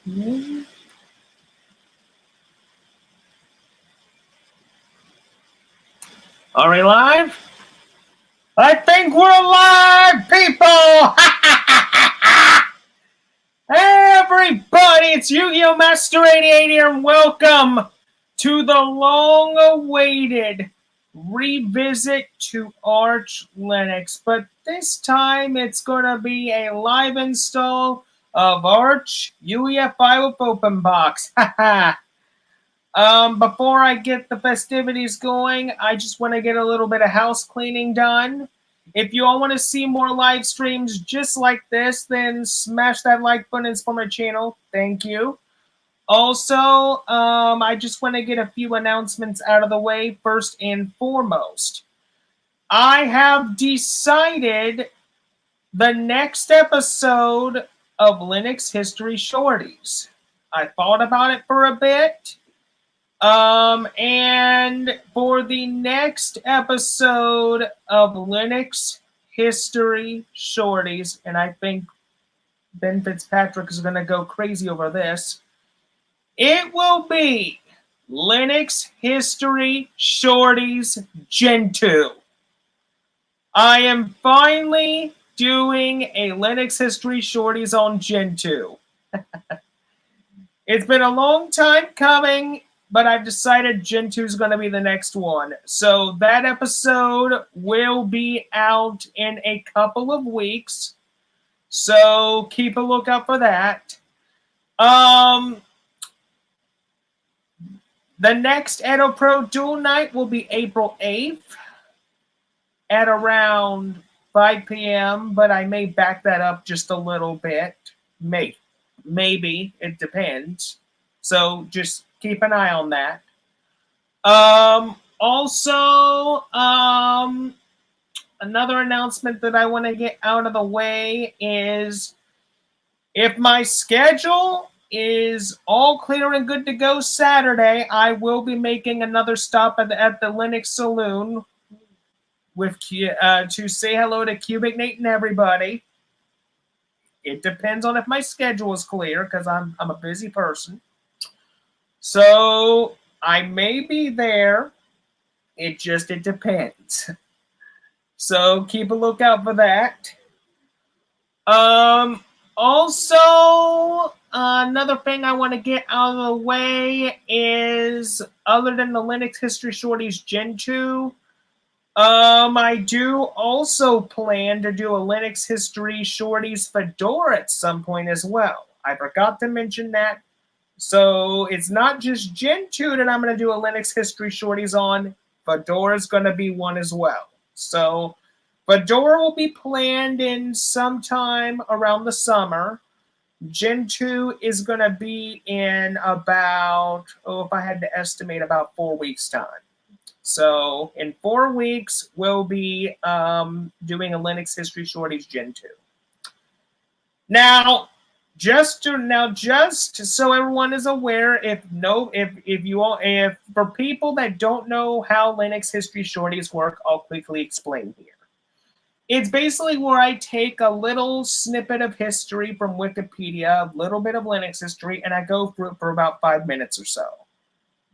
Mm. Are we live? I think we're live, people! Hey, everybody, it's Yu-Gi-Oh! Master 88 here, and welcome to the long-awaited revisit to Archlinux. But this time, it's going to be a live install of Arch UEFI with Openbox. Before I get the festivities going, I just want to get a little bit of house cleaning done. If you all want to see more live streams just like this, then smash that like button and support my channel. Thank you. Also, I just want to get a few announcements out of the way first and foremost. I have decided the next episode of Linux History Shorties. I thought about it for a bit. And for the next episode of Linux History Shorties, and I think Ben Fitzpatrick is going to go crazy over this, it will be Linux History Shorties Gen 2. I am finally doing a Linux History Shorties on Gen 2. It's been a long time coming, but I've decided Gen 2 is going to be the next one. So that episode will be out in a couple of weeks. So keep a lookout for that. The next Edo Pro Duel Night will be April 8th at around 5 p.m., but I may back that up just a little bit. Maybe. It depends. So just keep an eye on that. Also, another announcement that I want to get out of the way is if my schedule is all clear and good to go Saturday, I will be making another stop at the Linux Saloon with to say hello to Cubic Nate and everybody. It depends on if my schedule is clear because I'm a busy person. So I may be there. It depends. So keep a lookout for that. Also, another thing I want to get out of the way is, other than the Linux History Shorties Gen 2, I do also plan to do a Linux History Shorties Fedora at some point as well. I forgot to mention that. So it's not just Gen 2 that I'm going to do a Linux History Shorties on. Fedora is going to be one as well. So Fedora will be planned in sometime around the summer. Gen 2 is going to be in about, if I had to estimate, about 4 weeks' time. So in 4 weeks, we'll be doing a Linux History Shorties Gen 2. Now, just so everyone is aware, if for people that don't know how Linux History Shorties work, I'll quickly explain here. It's basically where I take a little snippet of history from Wikipedia, a little bit of Linux history, and I go through it for about 5 minutes or so.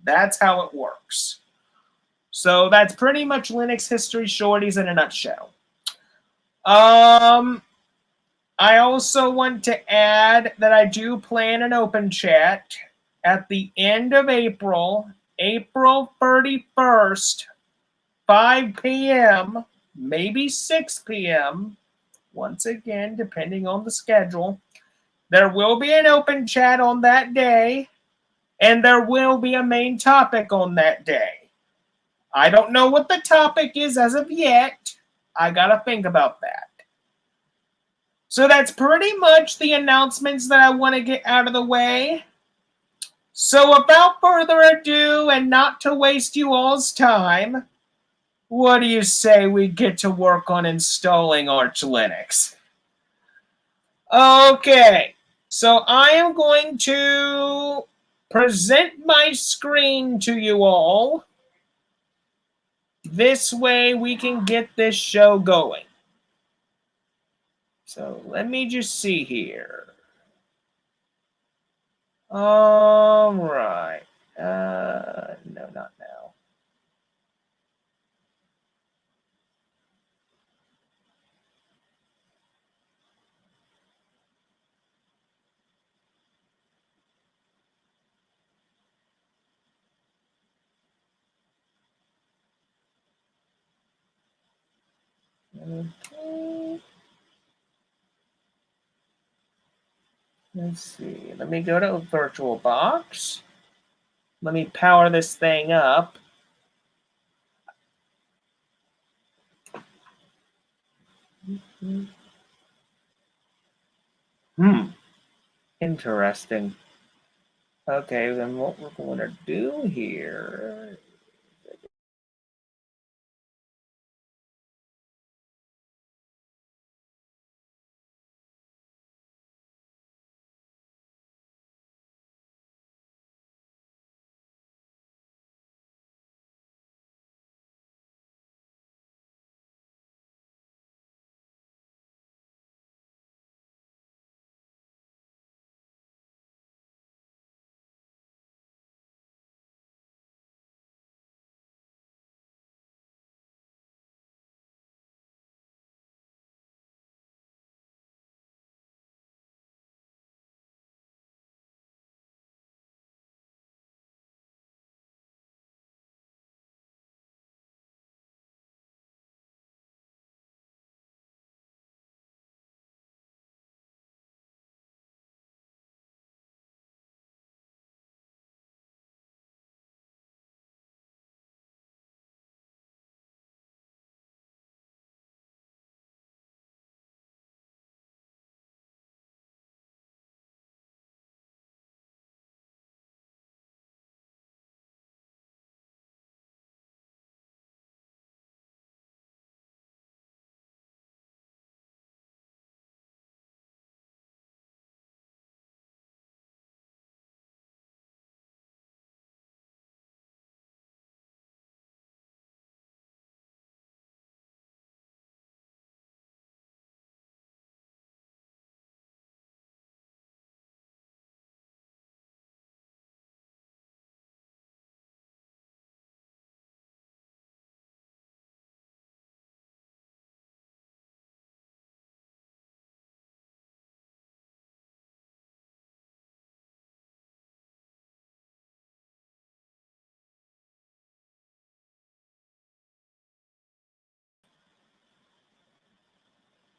That's how it works. So that's pretty much Linux History Shorties in a nutshell. I also want to add that I do plan an open chat at the end of April, April 31st, 5 p.m., maybe 6 p.m., once again, depending on the schedule. There will be an open chat on that day, and there will be a main topic on that day. I don't know what the topic is as of yet. I gotta think about that. So that's pretty much the announcements that I want to get out of the way. So without further ado, and not to waste you all's time, what do you say we get to work on installing Arch Linux? Okay, so I am going to present my screen to you all. This way we can get this show going. So let me just see here. All right. No, not now. Okay. Let's see. Let me go to VirtualBox. Let me power this thing up. Interesting. Okay, then what we're going to do here.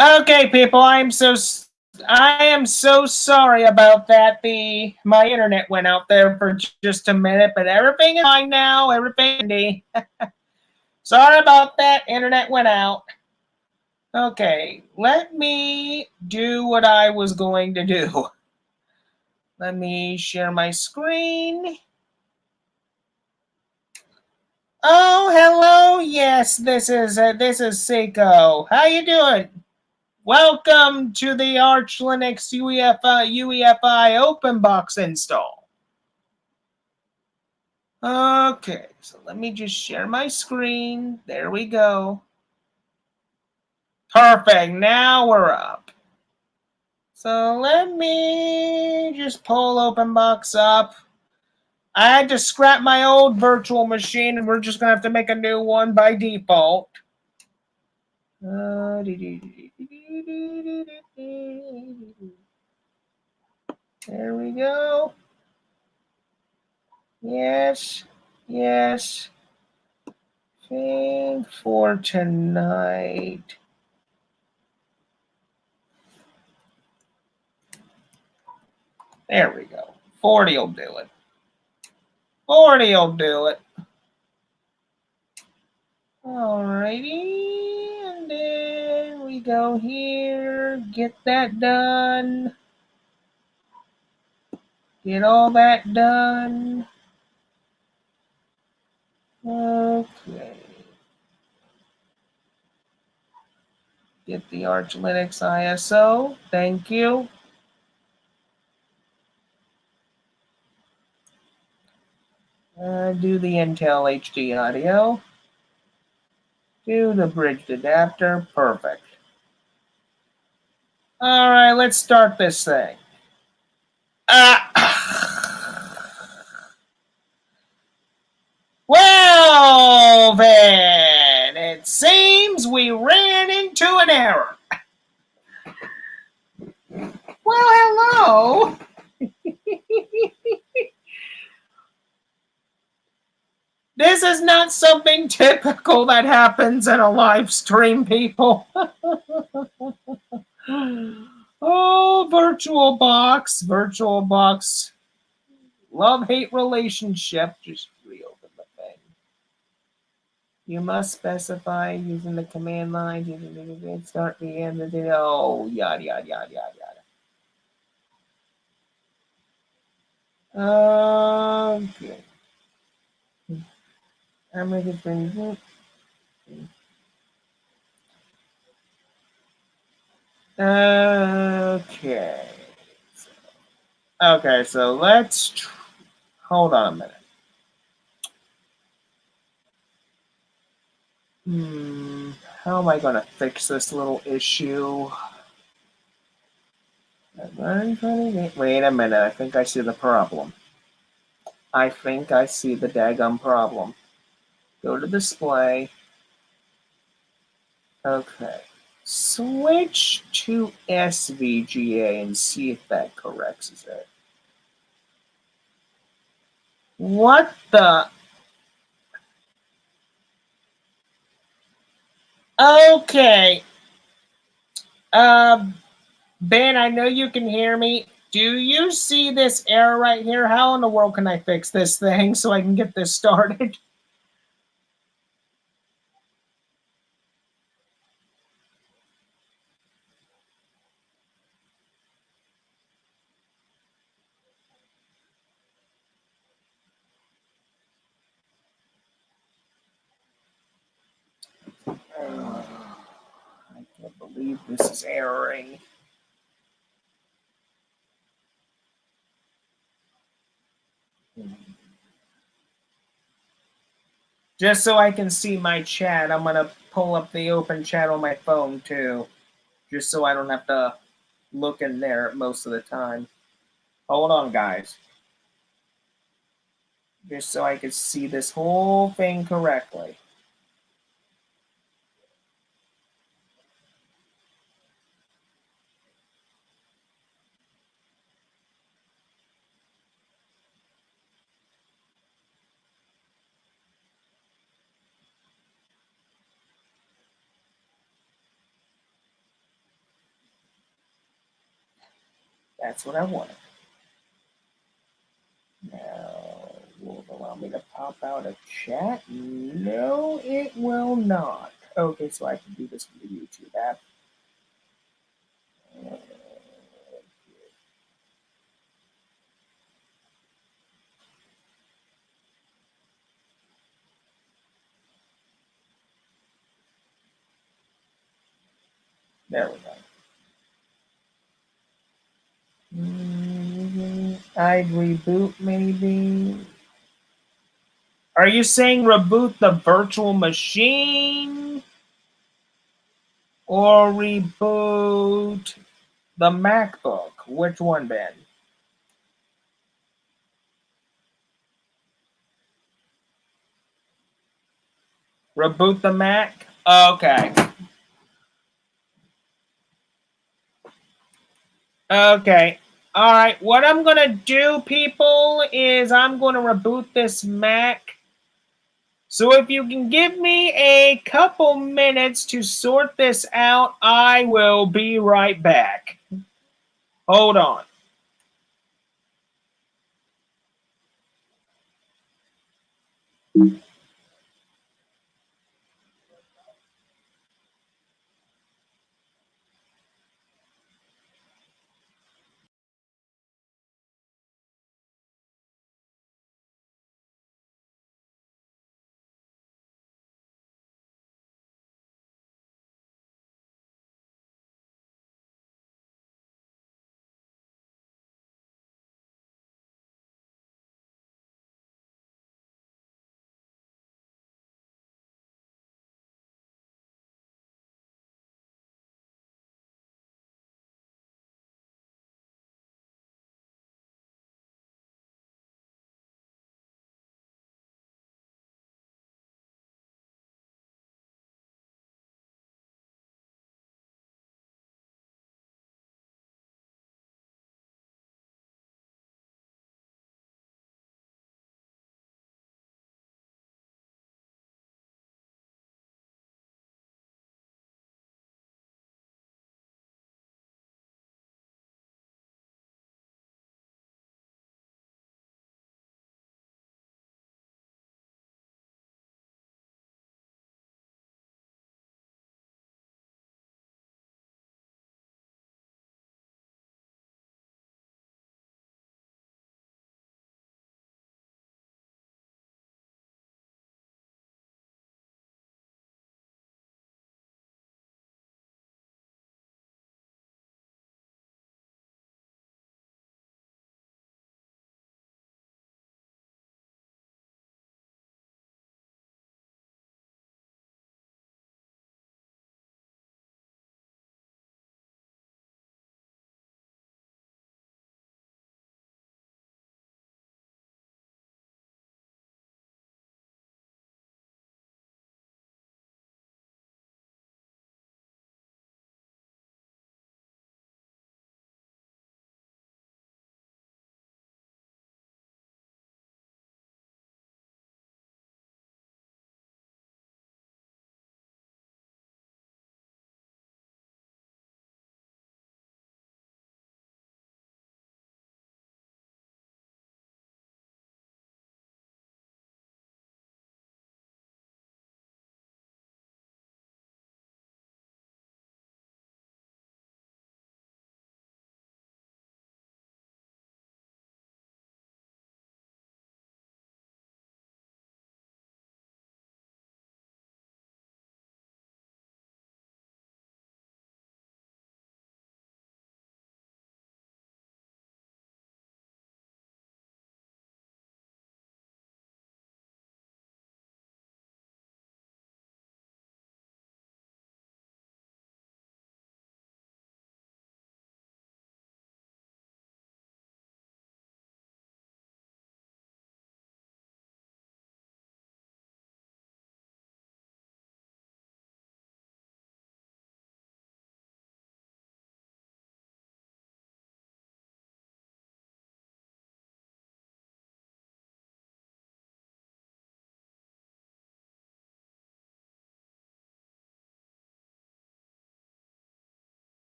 Okay, people, I am so sorry about that. My internet went out there for just a minute, but everything is fine now. Everything. Sorry about that. Internet went out. Okay, let me do what I was going to do. Let me share my screen. Oh, hello. Yes, this is Seiko. How you doing? Welcome to the Archlinux UEFI Openbox install. Okay, so let me just share my screen. There we go. Perfect. Now we're up. So let me just pull Openbox up. I had to scrap my old virtual machine, and we're just going to have to make a new one by default. There we go. Yes, yes. Thing for tonight. There we go. 40 will do it. 40 will do it. Alrighty, and then we go here, get that done. Get all that done. Okay. Get the Archlinux ISO. Thank you. Do the Intel HD audio. Do the bridged adapter. Perfect. All right, let's start this thing. an error. Well, hello. This is not something typical that happens in a live stream, people. Oh, VirtualBox. Love-hate relationship. Just reopen the thing. You must specify using the command line. Start the end of the oh, yada yada yada yada yada. Okay. I'm gonna bring. Okay. Okay, so let's hold on a minute. How am I going to fix this little issue? Wait a minute, I think I see the problem. I think I see the daggum problem. Go to display. Okay. Switch to SVGA and see if that corrects it. What the? Okay. Ben, I know you can hear me. Do you see this error right here? How in the world can I fix this thing so I can get this started? I can't believe this is erroring. Just so I can see my chat, I'm going to pull up the open chat on my phone too. Just so I don't have to look in there most of the time. Hold on, guys. Just so I can see this whole thing correctly. That's what I wanted. Now, will it allow me to pop out a chat? No, it will not. Okay, so I can do this with the YouTube app. There we go. I'd reboot maybe. Are you saying reboot the virtual machine or reboot the MacBook? Which one, Ben? Reboot the Mac? Okay. Okay. All right. What I'm going to do, people, is I'm going to reboot this Mac. So if you can give me a couple minutes to sort this out, I will be right back. Hold on.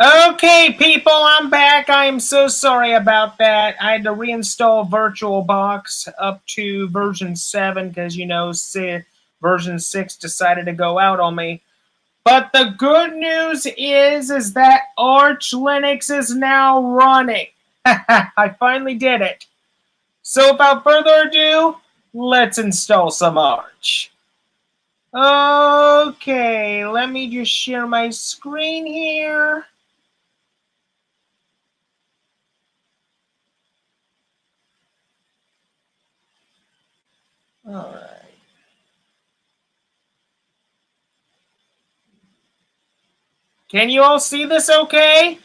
Okay, people, I'm back. I am so sorry about that. I had to reinstall VirtualBox up to version 7 because, version 6 decided to go out on me. But the good news is that Arch Linux is now running. I finally did it. So without further ado, let's install some Arch. Okay, let me just share my screen here. All right. Can you all see this okay?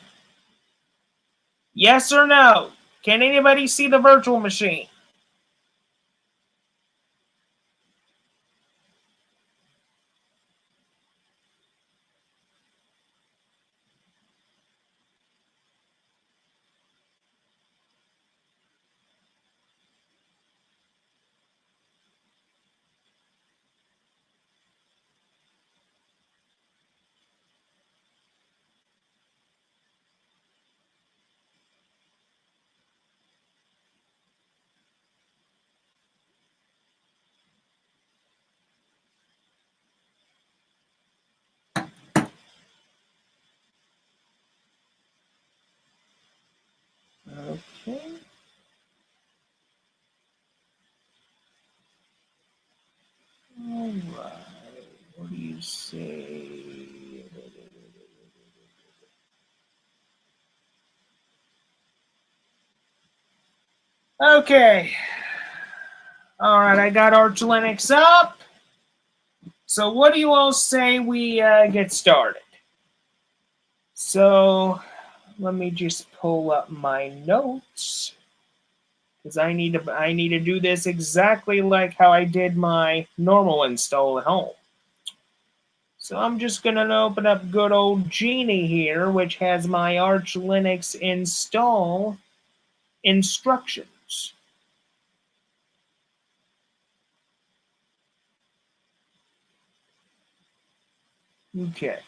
Yes or no? Can anybody see the virtual machine? Okay. All right. What do you say? Okay. All right, I got Arch Linux up. So what do you all say we get started? So let me just pull up my notes because I need to do this exactly like how I did my normal install at home. So I'm just gonna open up good old Genie here, which has my Arch Linux install instructions. Okay.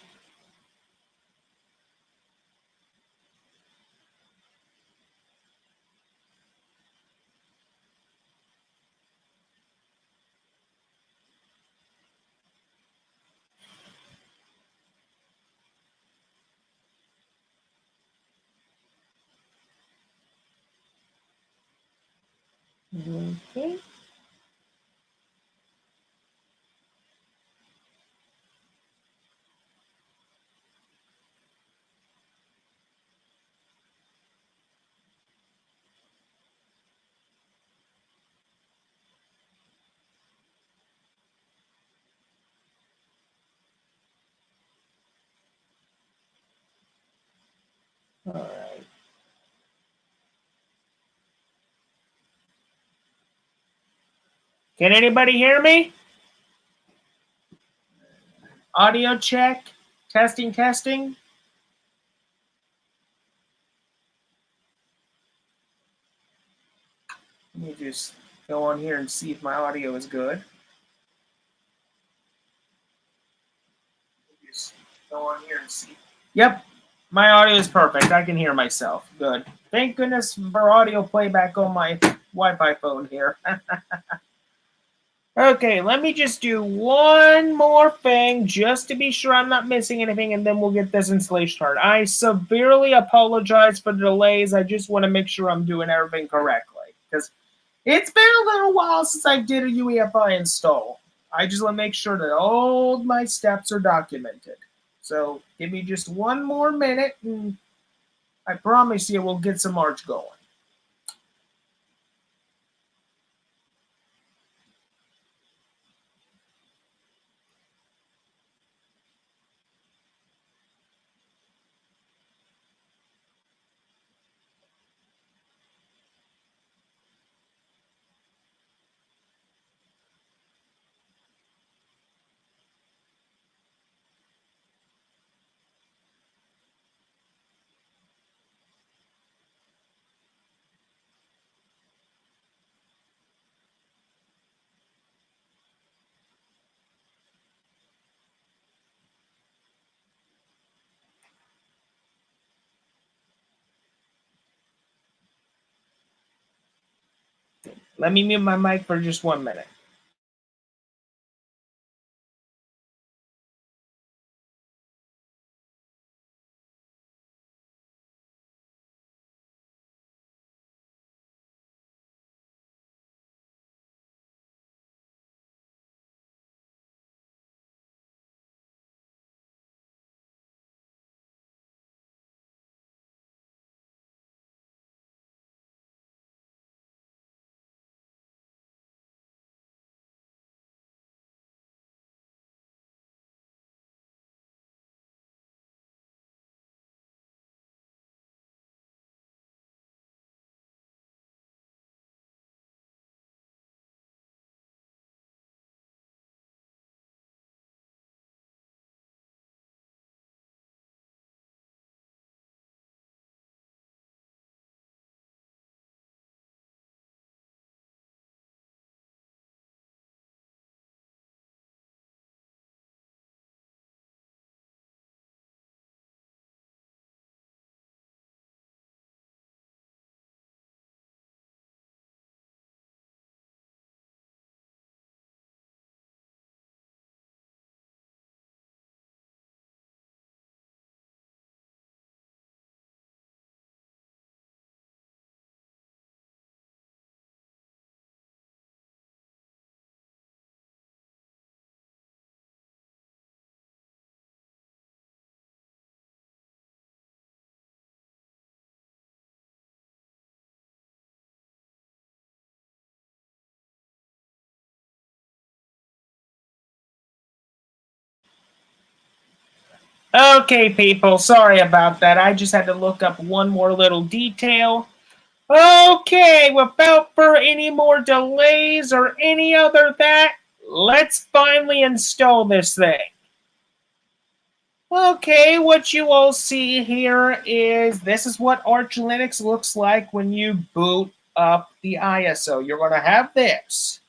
Okay. All right. Can anybody hear me? Audio check. Testing, testing. Let me just go on here and see if my audio is good. Just go on here and see. Yep, my audio is perfect. I can hear myself. Good. Thank goodness for audio playback on my Wi-Fi phone here. Okay, let me just do one more thing just to be sure I'm not missing anything, and then we'll get this installation started. I severely apologize for the delays. I just want to make sure I'm doing everything correctly because it's been a little while since I did a UEFI install. I just want to make sure that all my steps are documented. So give me just one more minute, and I promise you we'll get some Arch going. Let me mute my mic for just 1 minute. Okay, people, sorry about that. I just had to look up one more little detail. Okay, without for any more delays or any other that, let's finally install this thing. Okay, what you all see here is this is what Archlinux looks like when you boot up the ISO. You're going to have this.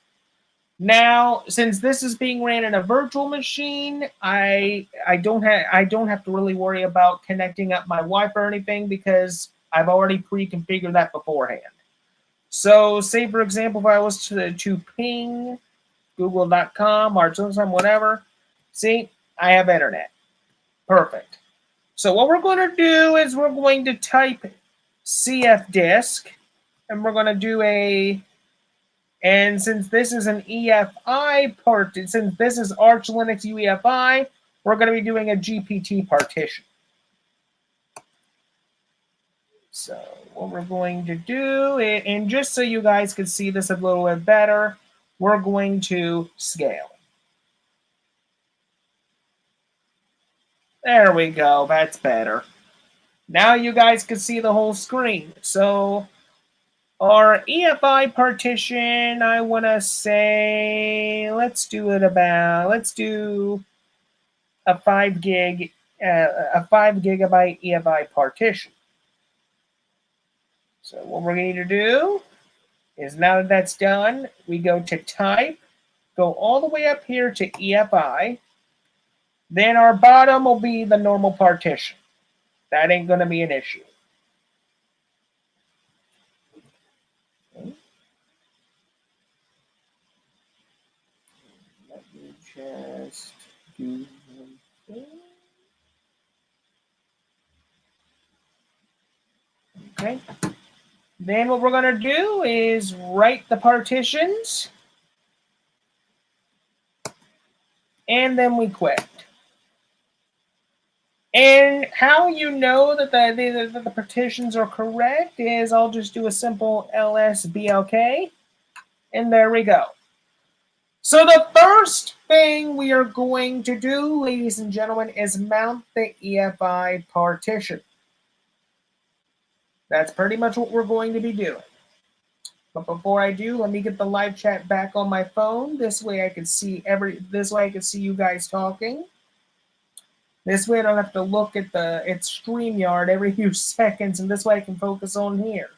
Now, since this is being ran in a virtual machine, I don't have to really worry about connecting up my Wi-Fi or anything because I've already pre-configured that beforehand. So, say for example, if I was to ping google.com or some whatever, see, I have internet. Perfect. So what we're going to do is we're going to type cfdisk, and we're going to do and since this is an EFI part, since this is Arch Linux UEFI, we're going to be doing a GPT partition. So what we're going to do, and just so you guys can see this a little bit better, we're going to scale. There we go, that's better. Now you guys can see the whole screen. So our EFI partition, I want to say, let's do a 5 gig, a 5 gigabyte EFI partition. So what we're going to do is now that that's done, we go to type, go all the way up here to EFI. Then our bottom will be the normal partition. That ain't going to be an issue. Okay. Let me just do one thing. Okay. Then what we're going to do is write the partitions. And then we quit. And how you know that the partitions are correct is I'll just do a simple lsblk. And there we go. So the first thing we are going to do, ladies and gentlemen, is mount the EFI partition. That's pretty much what we're going to be doing. But before I do, let me get the live chat back on my phone. This way I can see you guys talking. This way I don't have to look at its StreamYard every few seconds, and this way I can focus on here.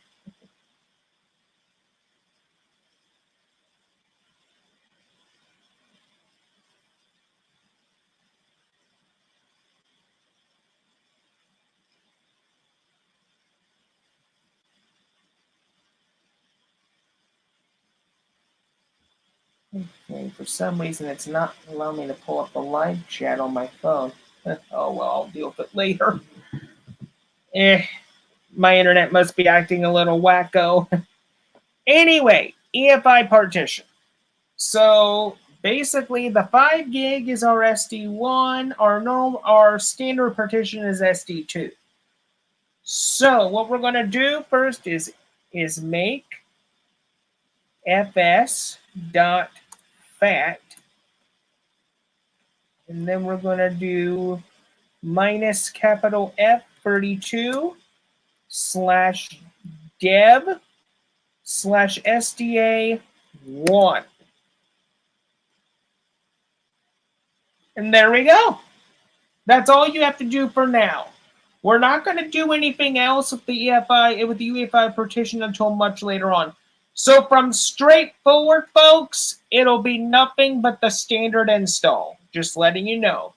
Okay, for some reason it's not allowing me to pull up the live chat on my phone. Oh well, I'll deal with it later. My internet must be acting a little wacko. Anyway, EFI partition. So basically the 5 gig is our SD1, our standard partition is SD2. So what we're going to do first is make fs.fat, and then we're going to do minus capital F32 slash dev slash SDA1. And there we go. That's all you have to do for now. We're not going to do anything else with the UEFI partition until much later on. So from straightforward, folks, it'll be nothing but the standard install. Just letting you know.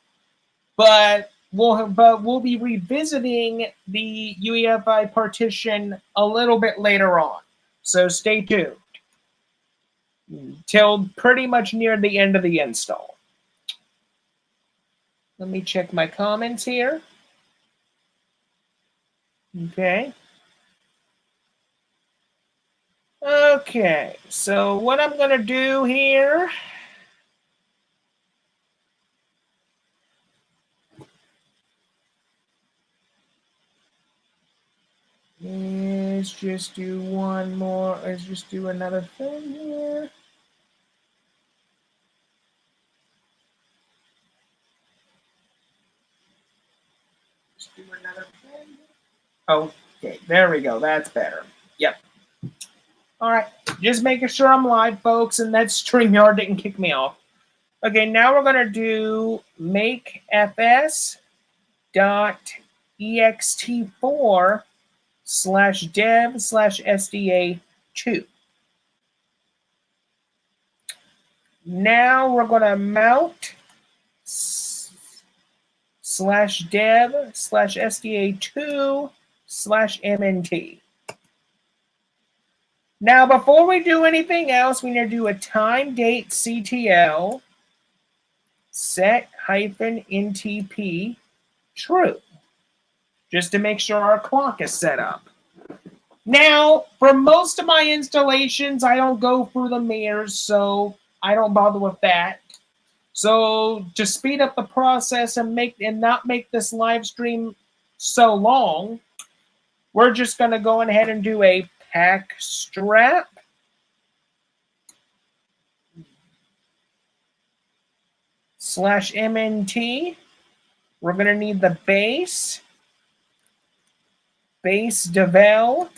But we'll be revisiting the UEFI partition a little bit later on. So stay tuned till pretty much near the end of the install. Let me check my comments here. Okay. Okay, so what I'm going to do here is just do one more, let's just do another thing here. Let's do another thing. Okay, there we go. That's better. Yep. All right, just making sure I'm live, folks, and that StreamYard didn't kick me off. Okay, now we're going to do make fs.ext4 slash dev slash SDA2. Now we're going to mount slash dev slash SDA2 slash MNT. Now, before we do anything else, we need to do a time date CTL set hyphen NTP true, just to make sure our clock is set up. Now, for most of my installations, I don't go through the mirrors, so I don't bother with that. So to speed up the process and not make this live stream so long, we're just going to go ahead and do a pack strap slash MNT. We're going to need the base devel.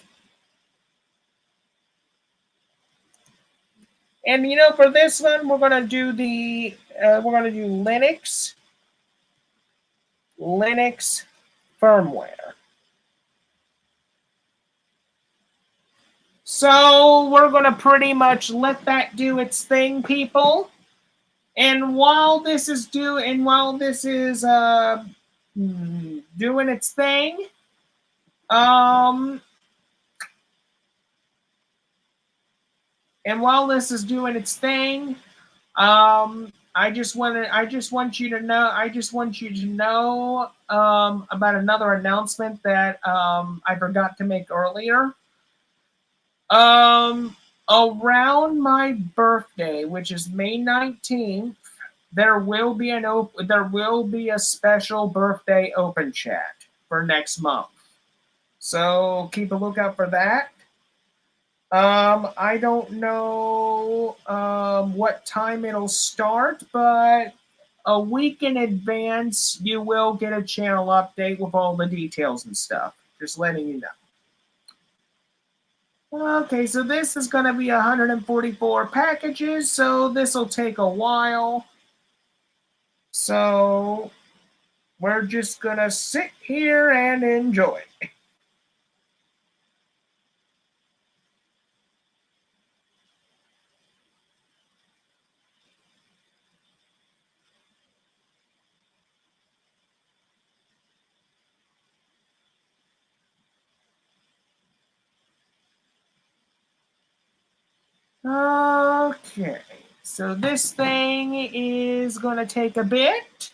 And for this one, we're going to do Linux firmware. So we're going to pretty much let that do its thing, people. And while this is doing its thing, I just want you to know about another announcement that I forgot to make earlier. Around my birthday, which is May 19th, there will be a special birthday open chat for next month. So keep a lookout for that. I don't know what time it'll start, but a week in advance, you will get a channel update with all the details and stuff. Just letting you know. Okay, so this is going to be 144 packages, so this will take a while. So we're just going to sit here and enjoy. Okay. So this thing is going to take a bit.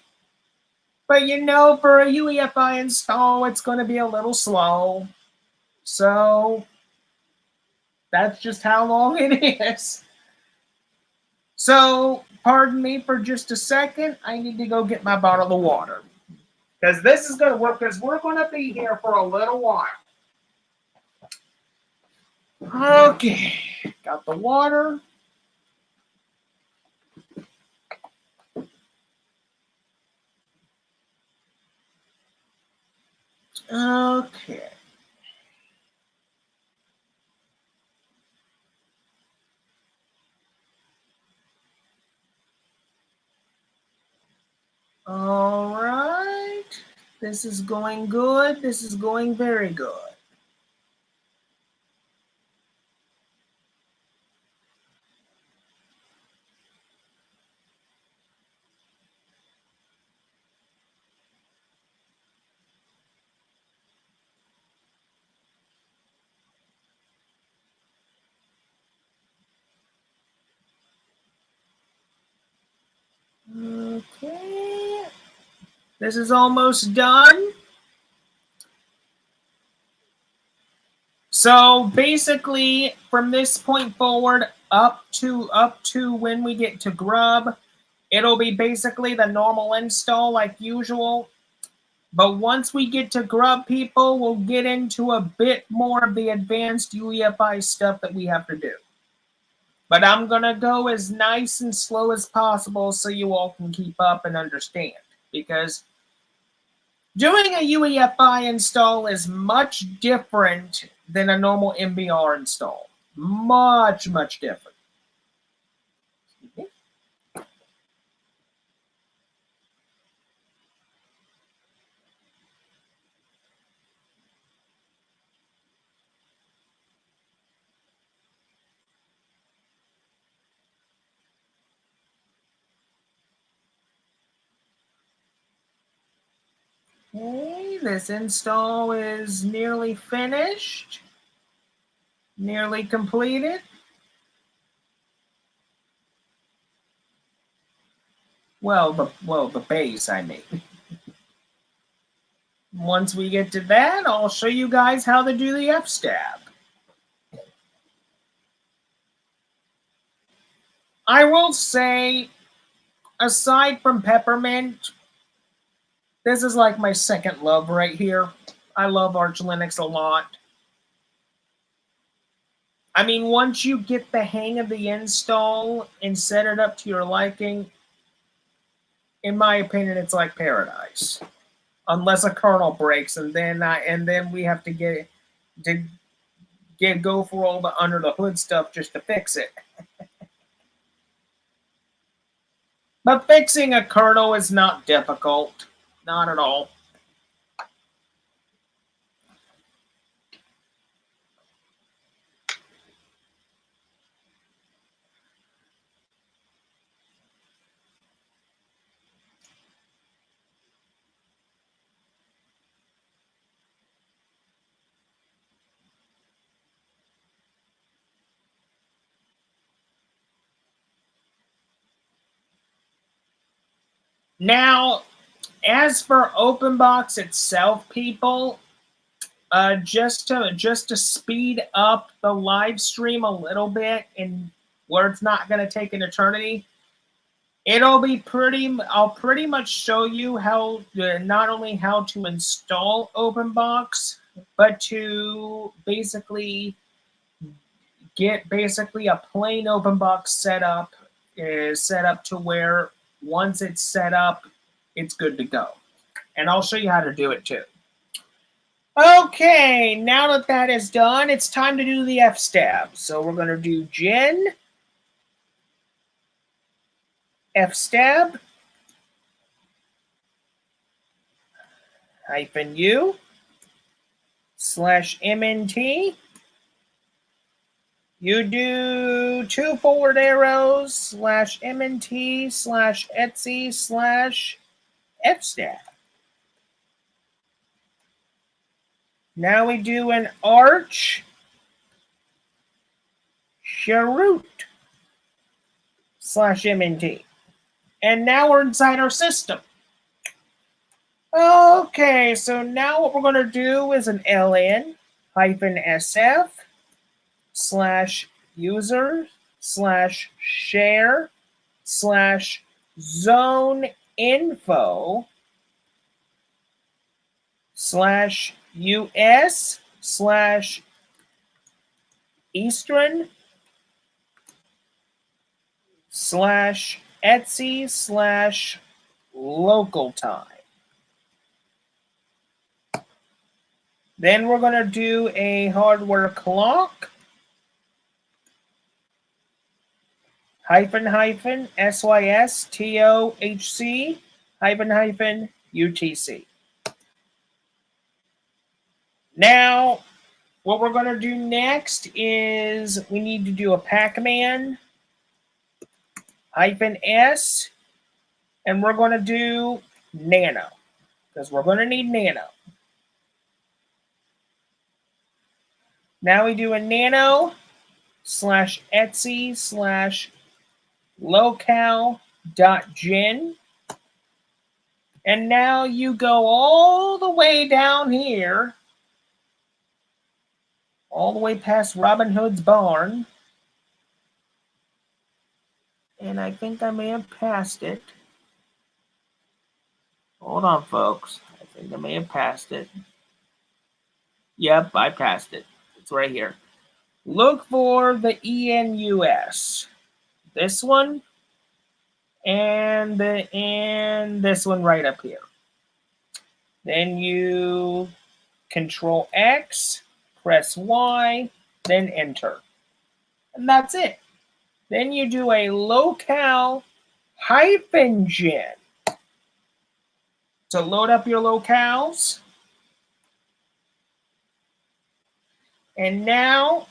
But you know, for a UEFI install, it's going to be a little slow. So that's just how long it is. So pardon me for just a second. I need to go get my bottle of water. Because this is going to work, because we're going to be here for a little while. Okay, got the water. Okay. All right. This is going good. This is going very good. Okay. This is almost done. So basically, from this point forward, up to when we get to Grub, it'll be basically the normal install like usual. But once we get to Grub, people, we'll get into a bit more of the advanced UEFI stuff that we have to do. But I'm going to go as nice and slow as possible so you all can keep up and understand. Because doing a UEFI install is much different than a normal MBR install. Much, much different. Okay, this install is nearly finished. Nearly completed. Well, the base, I mean. Once we get to that, I'll show you guys how to do the F-stab. I will say, aside from Peppermint, this is like my second love right here. I love Archlinux a lot. I mean, once you get the hang of the install and set it up to your liking, in my opinion, it's like paradise. Unless a kernel breaks, and then we have to go for all the under the hood stuff just to fix it. But fixing a kernel is not difficult, not at all. Now, as for Openbox itself, people, just to speed up the live stream a little bit, and where it's not going to take an eternity, I'll pretty much show you how not only how to install Openbox, but to basically get a plain Openbox setup set up to where once it's set up, it's good to go. And I'll show you how to do it too. Okay, now that that is done, it's time to do the F-stab. So we're going to do gen F-stab -u /mnt. You do 2 forward arrows /mnt /etsy /fstab. Now we do an arch chroot /mnt. And now we're inside our system. Okay, so now what we're going to do is an ln/share/Eastern/Etsy/local time. Then we're going to do a hardware clock --systohc -UTC. Now, what we're going to do next is we need to do a pacman -s, and we're going to do nano, because we're going to need nano. Now we do a nano/Etsy/locale.gen. And now you go all the way down here, all the way past Robin Hood's barn. And I think I may have passed it. Hold on, folks. I think I may have passed it. Yep, I passed it. It's right here. Look for the ENUS. This one and this one right up here. Then you Control X, press Y, then enter. And that's it. Then you do a locale -gen to load up your locales. And now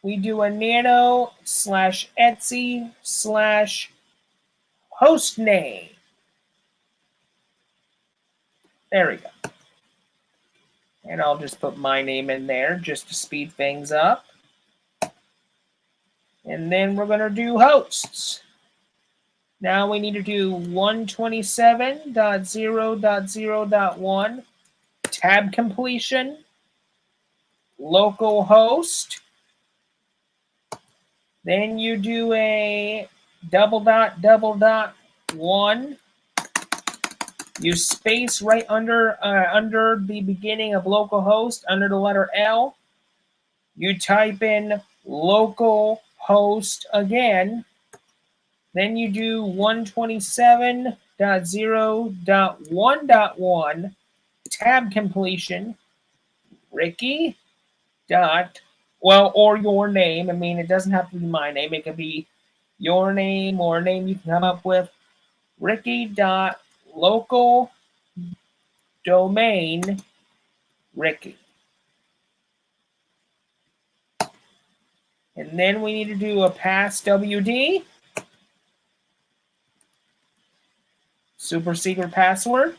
we do a nano/Etsy/hostname. There we go. And I'll just put my name in there just to speed things up. And then we're going to do hosts. Now we need to do 127.0.0.1 tab completion, localhost. Then you do a :::1. You space right under the beginning of localhost, under the letter L. You type in localhost again. Then you do 127.0.1.1 tab completion, Ricky or your name. I mean, it doesn't have to be my name. It could be your name or a name you can come up with. Ricky.local domain Ricky. And then we need to do a passwd, super secret password.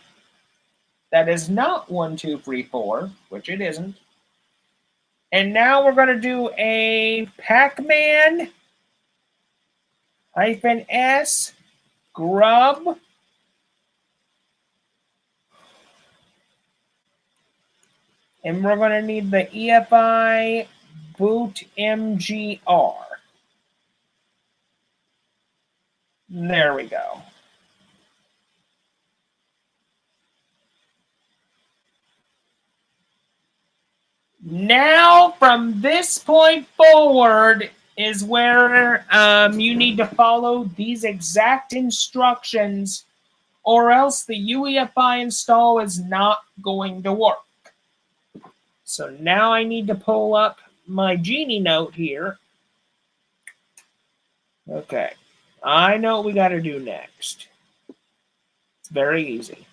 That is not 1234, which it isn't. And now we're going to do a pacman -s grub and we're going to need the UEFI boot mgr. There we go. Now, from this point forward is where you need to follow these exact instructions, or else the UEFI install is not going to work. So now I need to pull up my Genie note here. Okay, I know what we got to do next. It's very easy.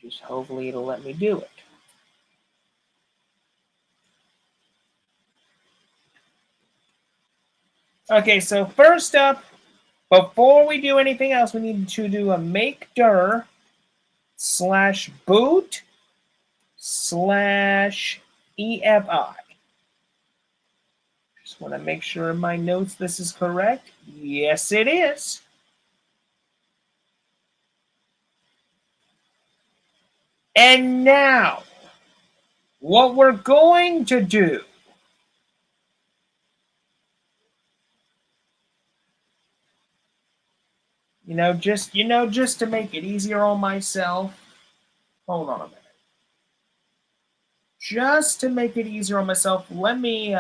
Just hopefully it'll let me do it. Okay, so first up, before we do anything else, we need to do a make dir /boot/EFI. Just want to make sure in my notes this is correct. Yes, it is. And now, what we're going to do just to make it easier on myself. Hold on a minute. Just to make it easier on myself, let me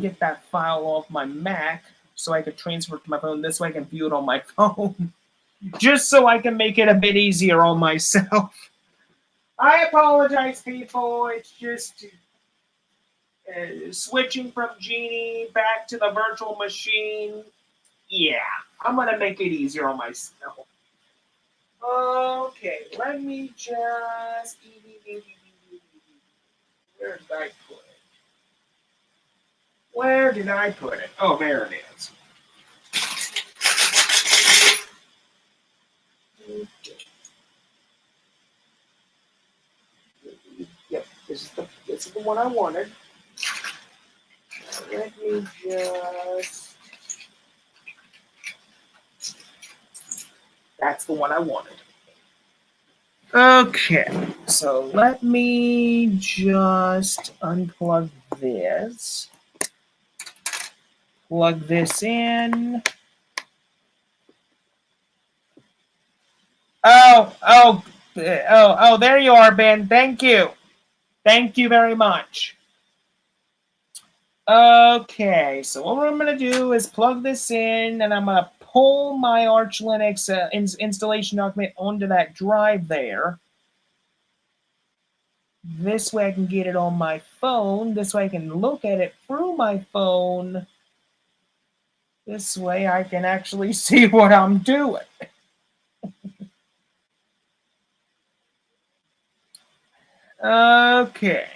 get that file off my Mac so I can transfer it to my phone. This way I can view it on my phone. Just so I can make it a bit easier on myself. I apologize, people. It's just switching from Genie back to the virtual machine. Yeah, I'm going to make it easier on myself. Okay, let me just... Where did I put it? Where did I put it? Oh, there it is. Okay. Yep, this is the one I wanted. Let me just... That's the one I wanted. Okay, so let me just unplug this. Plug this in. Oh, there you are, Ben. Thank you. Thank you very much. Okay, so what I'm going to do is plug this in, and I'm going to pull my Archlinux installation document onto that drive there. This way I can get it on my phone. This way I can look at it through my phone. This way I can actually see what I'm doing. Okay.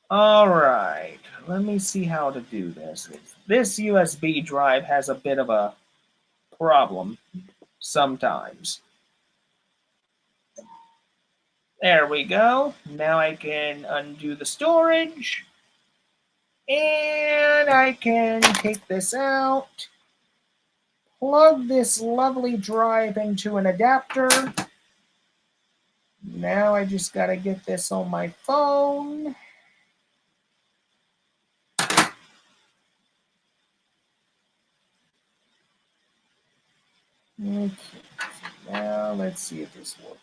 All right. Let me see how to do this. This USB drive has a bit of a problem sometimes. There we go. Now I can undo the storage. And I can take this out. Plug this lovely drive into an adapter. Now I just got to get this on my phone. Okay, so now let's see if this works.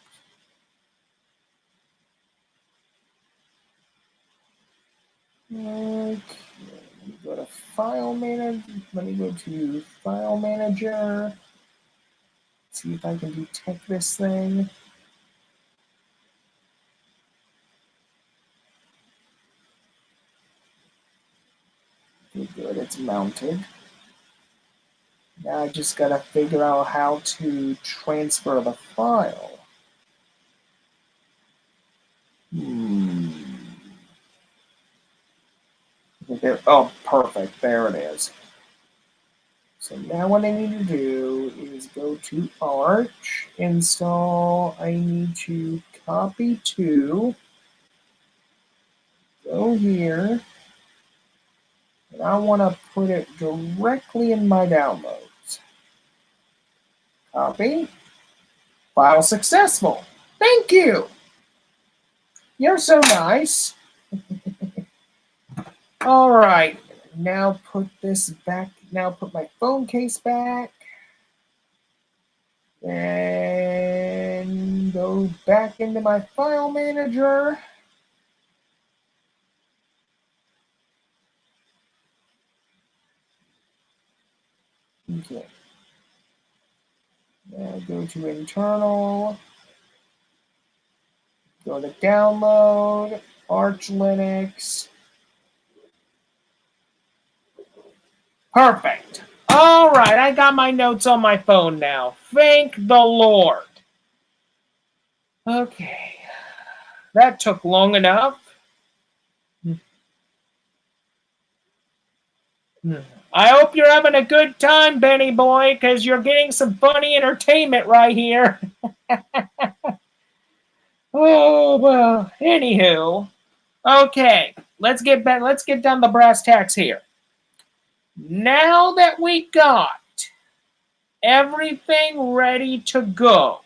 Okay, let me go to File Manager. Let me go to File Manager. See if I can detect this thing. Okay, good, it's mounted. Now I just gotta figure out how to transfer the file. There, oh, perfect, there it is. So now what I need to do is go to Arch, install, I need to copy to, go here, and I want to put it directly in my downloads. Copy, file successful, thank you, you're so nice. All right, now put this back, now put my phone case back. And go back into my file manager. Okay. Now go to internal. Go to download, Archlinux. Perfect. All right, I got my notes on my phone now. Thank the Lord. Okay. That took long enough. I hope you're having a good time, Benny boy, because you're getting some funny entertainment right here. Oh, well, anywho. Okay, let's get back. Let's get down the brass tacks here. Now that we got everything ready to go,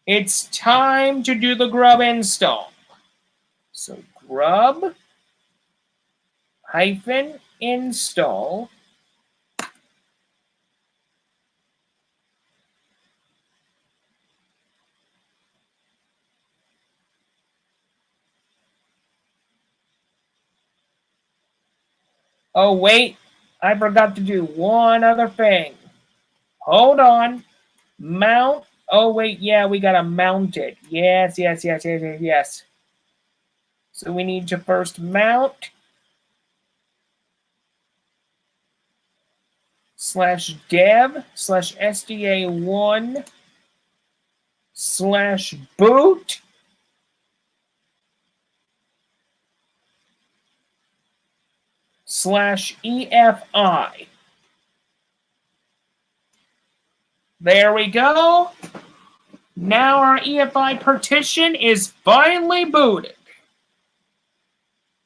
it's time to do the grub install. So grub hyphen install. Oh, wait, I forgot to do one other thing. Hold on. Mount. Oh, wait, yeah, we got to mount it. Yes. So we need to first mount /dev/sda1/boot /EFI. There we go. Now our EFI partition is finally booted.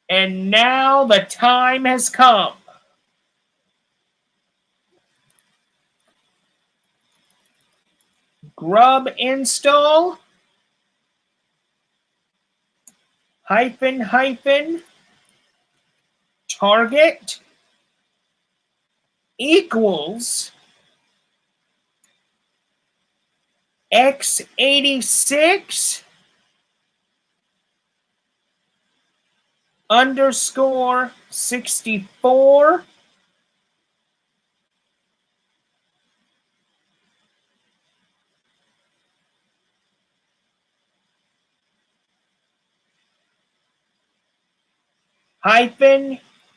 And now the time has come. Grub install --, target equals x86 _ 64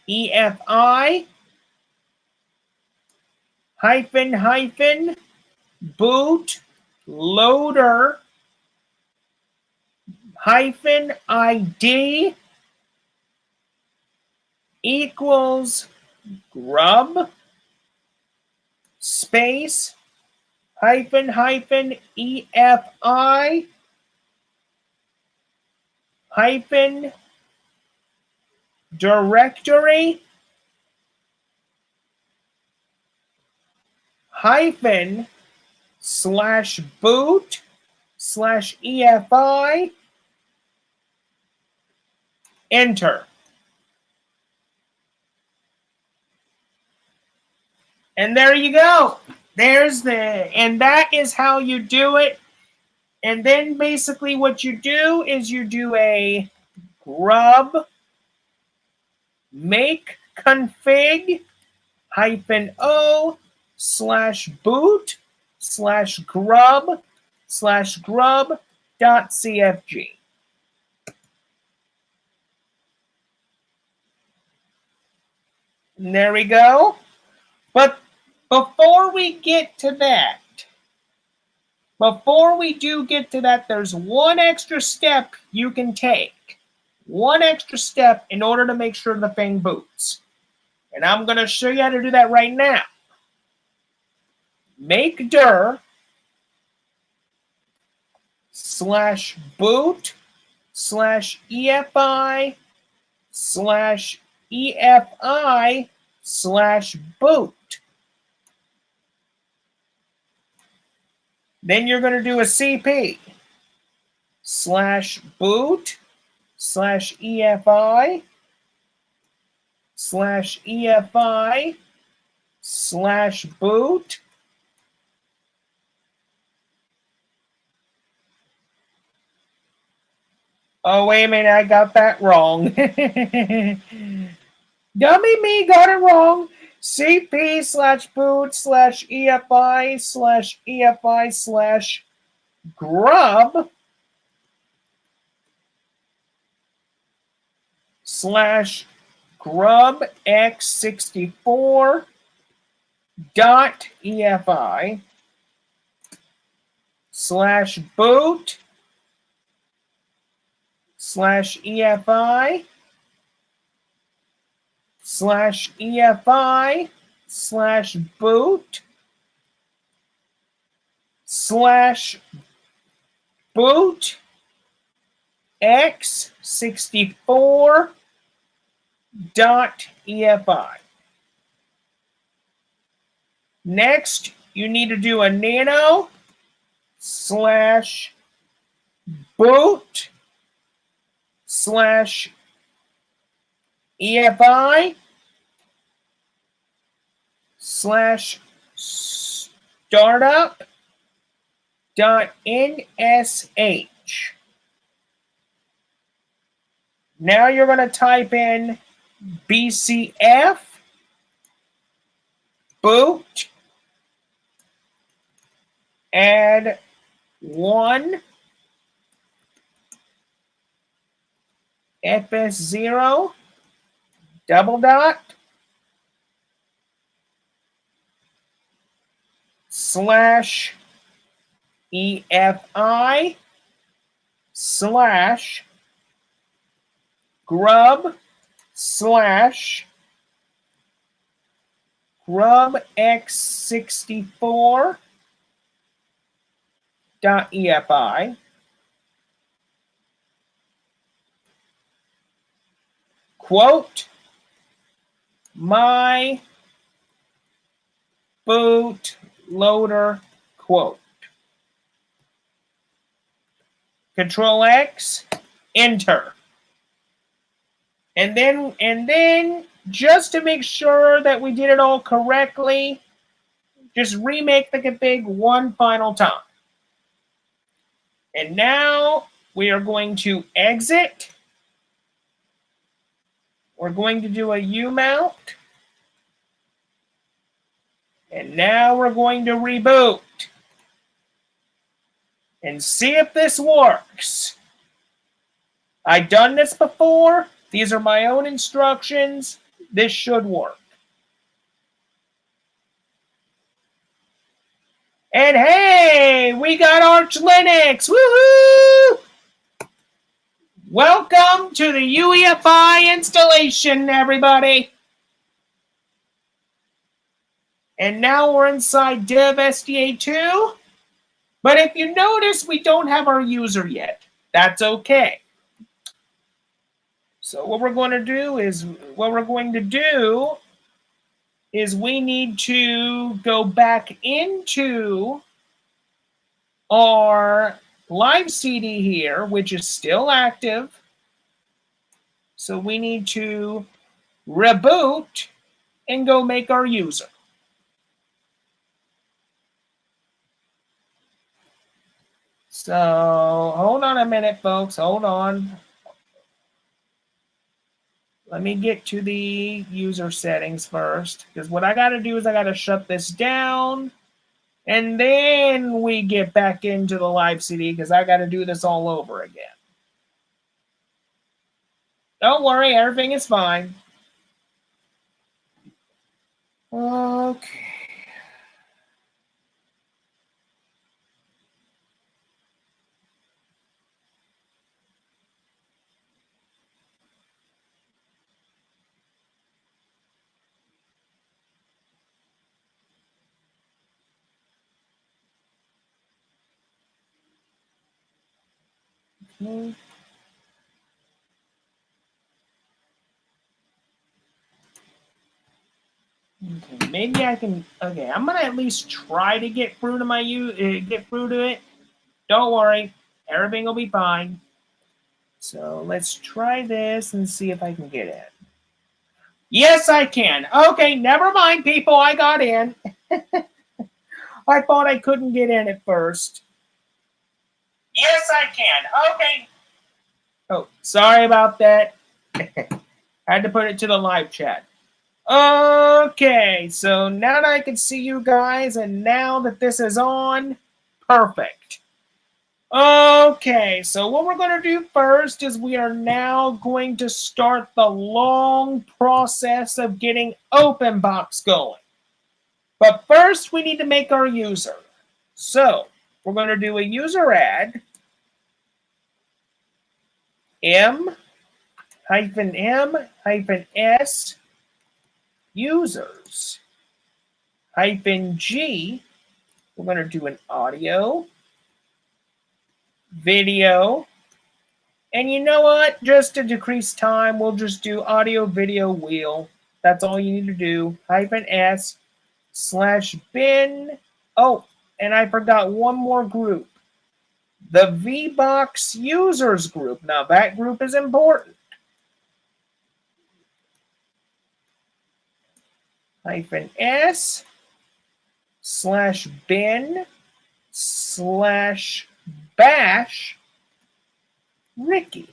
-EFI --boot loader -ID equals grub space -EFI directory /boot/EFI, enter. And there you go. And that is how you do it. And then basically what you do is you do a grub make config -o /boot/grub/grub.cfg. And there we go. But before we get to that, there's one extra step you can take. One extra step in order to make sure the thing boots. And I'm going to show you how to do that right now. Make dir /boot/EFI/EFI/boot. Then you're going to do a CP /boot/EFI/EFI/boot. Oh, wait a minute, I got that wrong. Dummy me got it wrong. CP/boot/EFI/EFI/grub /boot/EFI/EFI/boot/ boot x64.efi. Next, you need to do a nano / boot / EFI / startup.nsh. Now you're going to type in BCF boot add 1 FS0 double dot / EFI / grub / grub x64.efi quote my boot loader quote. Control X, enter. And then just to make sure that we did it all correctly, just remake the config one final time. And now we are going to exit. We're going to do a U mount. And now we're going to reboot. And see if this works. I've done this before. These are my own instructions. This should work. And hey, we got Archlinux. Woohoo! Welcome to the UEFI installation, everybody. And now we're inside Dev SDA2. But if you notice, we don't have our user yet. That's okay. So what we're going to do is we need to go back into our live CD here, which is still active. So we need to reboot and go make our user. So hold on a minute, folks. Hold on. Let me get to the user settings first, because what I got to do is I got to shut this down, and then we get back into the live CD, because I got to do this all over again. Don't worry, everything is fine. Okay. Okay. Okay, maybe I can. Okay, I'm gonna at least try to get through to my get through to it. Don't worry, everything will be fine. So let's try this and see if I can get in. Yes, I can. Okay, never mind, people. I got in. I thought I couldn't get in at first. Yes, I can. Okay. Oh, sorry about that. I had to put it to the live chat. Okay, so now that I can see you guys, and now that this is on, perfect. Okay, so what we're going to do first is we are now going to start the long process of getting Openbox going. But first, we need to make our user. So we're going to do a user add m-m-s users -g. We're going to do an audio video. And you know what? Just to decrease time, we'll just do audio video wheel. That's all you need to do. -s/bin. Oh, and I forgot one more group. The VBox users group. Now that group is important. -s/bin/bash Ricky.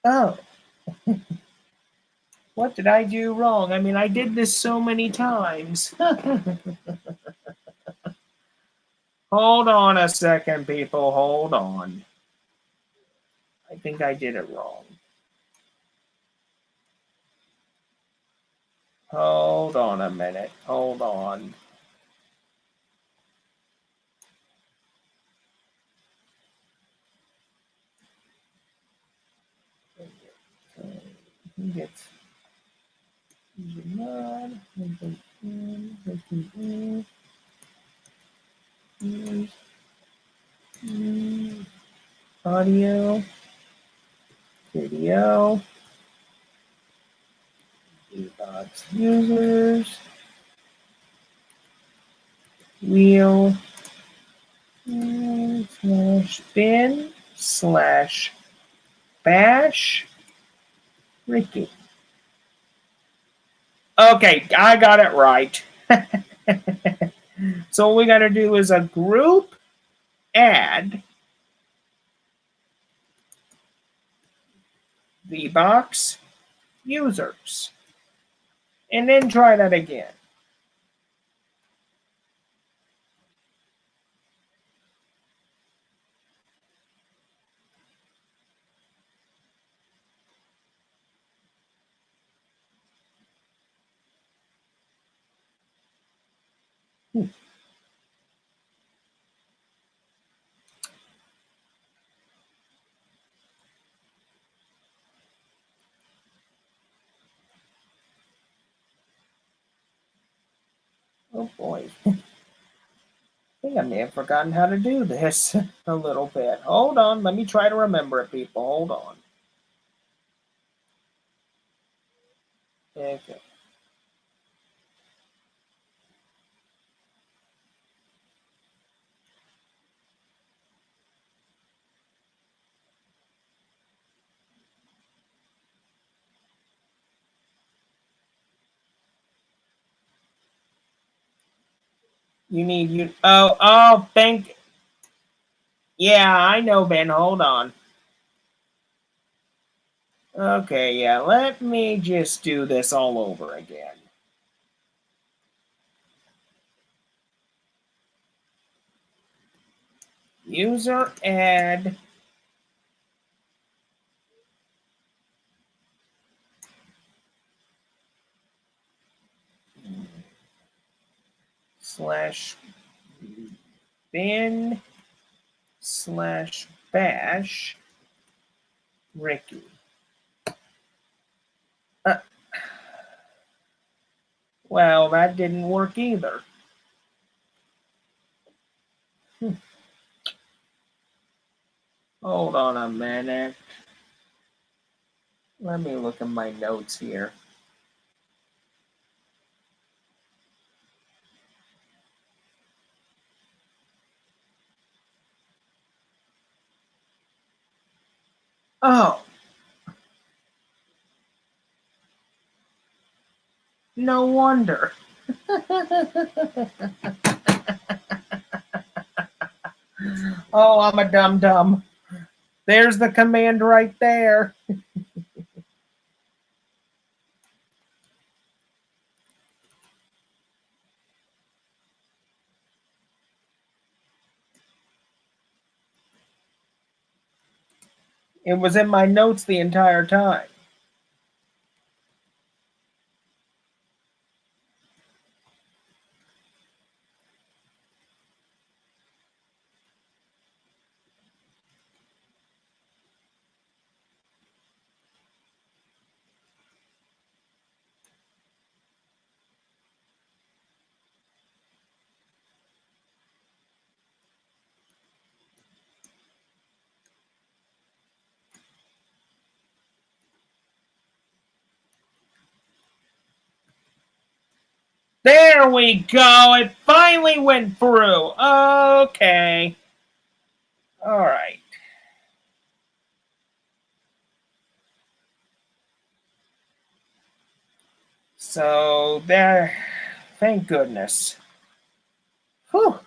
Oh. What did I do wrong? I mean, I did this so many times. Hold on a second, people. Hold on. I think I did it wrong. Hold on a minute. Hold on. Audio, video, VBox users, wheel, /bin/bash Ricky. Okay, I got it right. So what we got to do is a group add VBox users. And then try that again. Oh boy. I think I may have forgotten how to do this a little bit. Hold on, let me try to remember it, people. Hold on. Okay. Thank. Yeah, I know, Ben. Hold on. Okay, yeah, let me just do this all over again. User add /bin/bash Ricky. Well, that didn't work either. Hold on a minute. Let me look at my notes here. Oh. No wonder. Oh, I'm a dum-dum. There's the command right there. It was in my notes the entire time. There we go. It finally went through. Okay. All right. So there, thank goodness. Whew.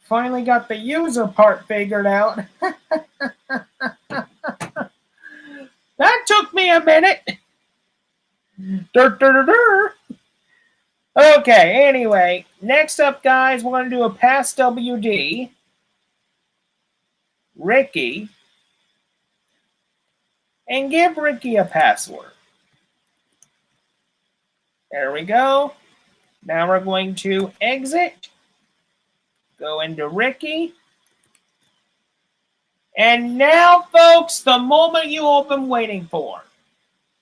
Finally got the user part figured out. That took me a minute. Dur, dur, dur, dur. Okay, anyway, next up, guys, we're going to do a pass WD. Ricky. And give Ricky a password. There we go. Now we're going to exit. Go into Ricky. And now, folks, the moment you all been waiting for.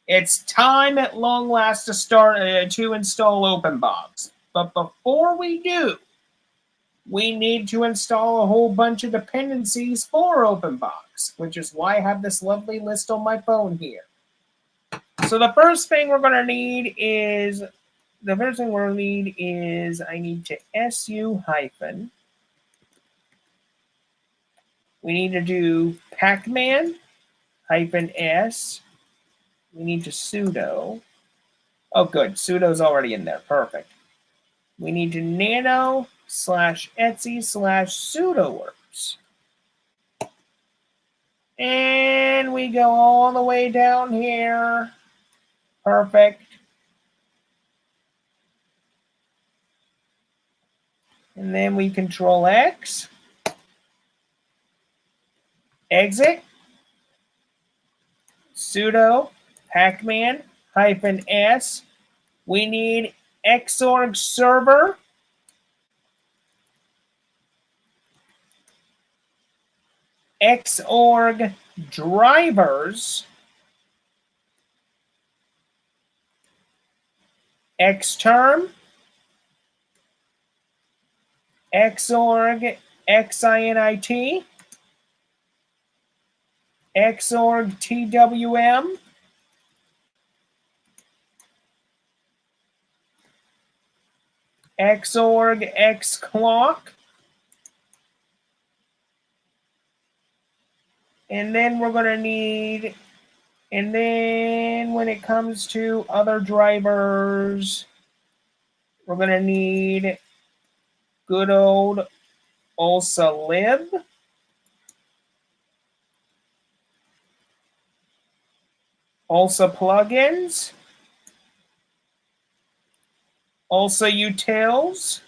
It's time at long last to start to install Openbox. But before we do, we need to install a whole bunch of dependencies for Openbox, which is why I have this lovely list on my phone here. So the first thing we're going to need is, I need to su hyphen. We need to do pacman hyphen s. We need to sudo. Oh, good. Sudo's already in there. Perfect. We need to nano /etsy /sudoworks. And we go all the way down here. Perfect. And then we control X. Exit. Sudo pacman hyphen s. We need xorg server. Xorg drivers. Xterm. Xorg xinit. Xorg twm. Xorg xclock. And then we're going to need, and then when it comes to other drivers, we're going to need good old lib. Also plugins. Also utils.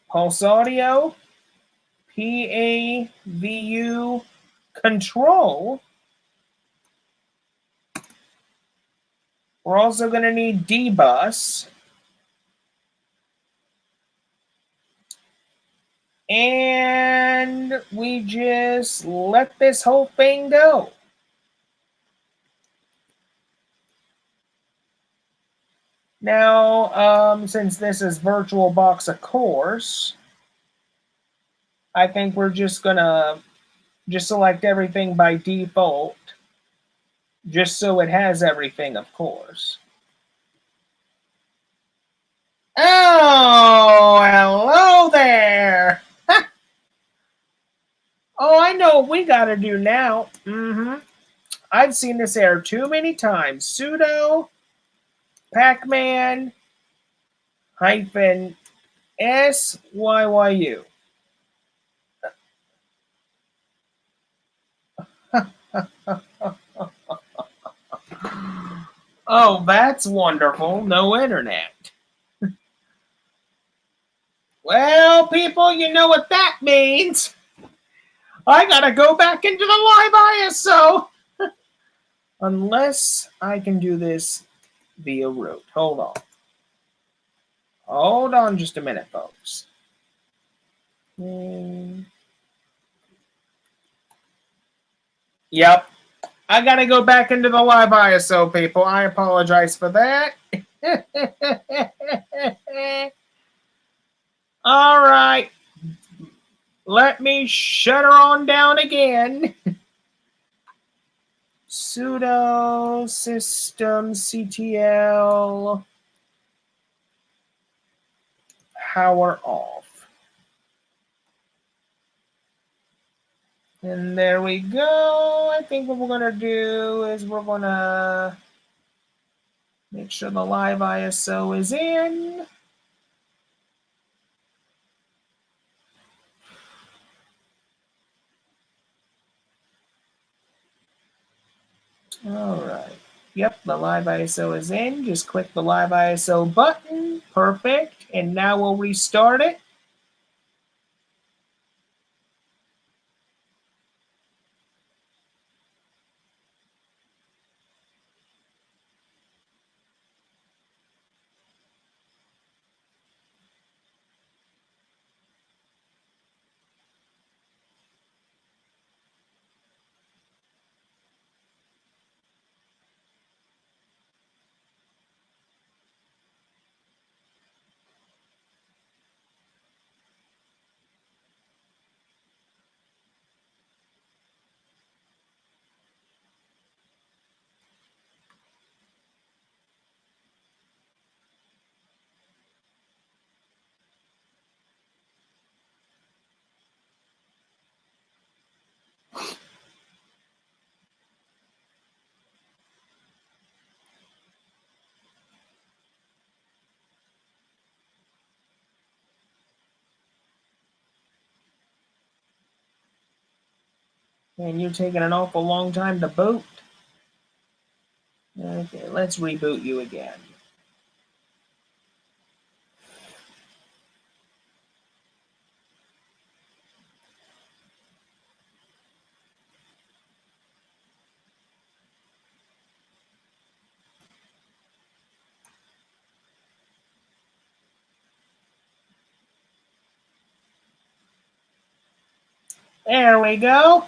Pulse audio. PAVU control. We're also going to need dbus. And we just let this whole thing go. Now, since this is VirtualBox, of course, I think we're just gonna select everything by default, just so it has everything, of course. Oh, hello there. Oh, I know what we gotta do now. I've seen this error too many times. Sudo pacman hyphen SYYU. Oh, that's wonderful. No internet. Well, people, you know what that means. I gotta go back into the live ISO. Unless I can do this via root. Hold on. Hold on just a minute, folks. Yep. I gotta go back into the live ISO, people. I apologize for that. All right. Let me shut her on down again. sudo systemctl power off. And there we go. I think what we're going to do is we're going to make sure the live ISO is in. All right. Yep, the live ISO is in. Just click the live ISO button. Perfect. And now we'll restart it. And you're taking an awful long time to boot. Okay, let's reboot you again. There we go.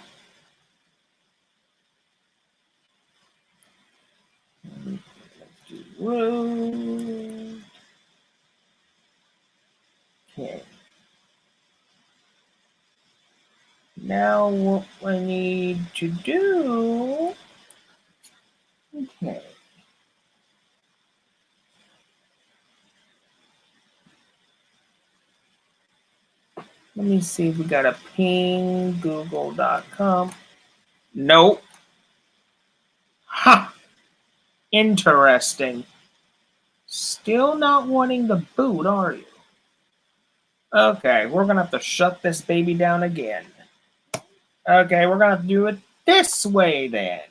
Root. Okay. Now what I need to do. Okay. Let me see if we got a ping google.com. Nope. Ha! Interesting. Still not wanting to boot, are you? Okay, we're gonna have to shut this baby down again. Okay, we're gonna do it this way then.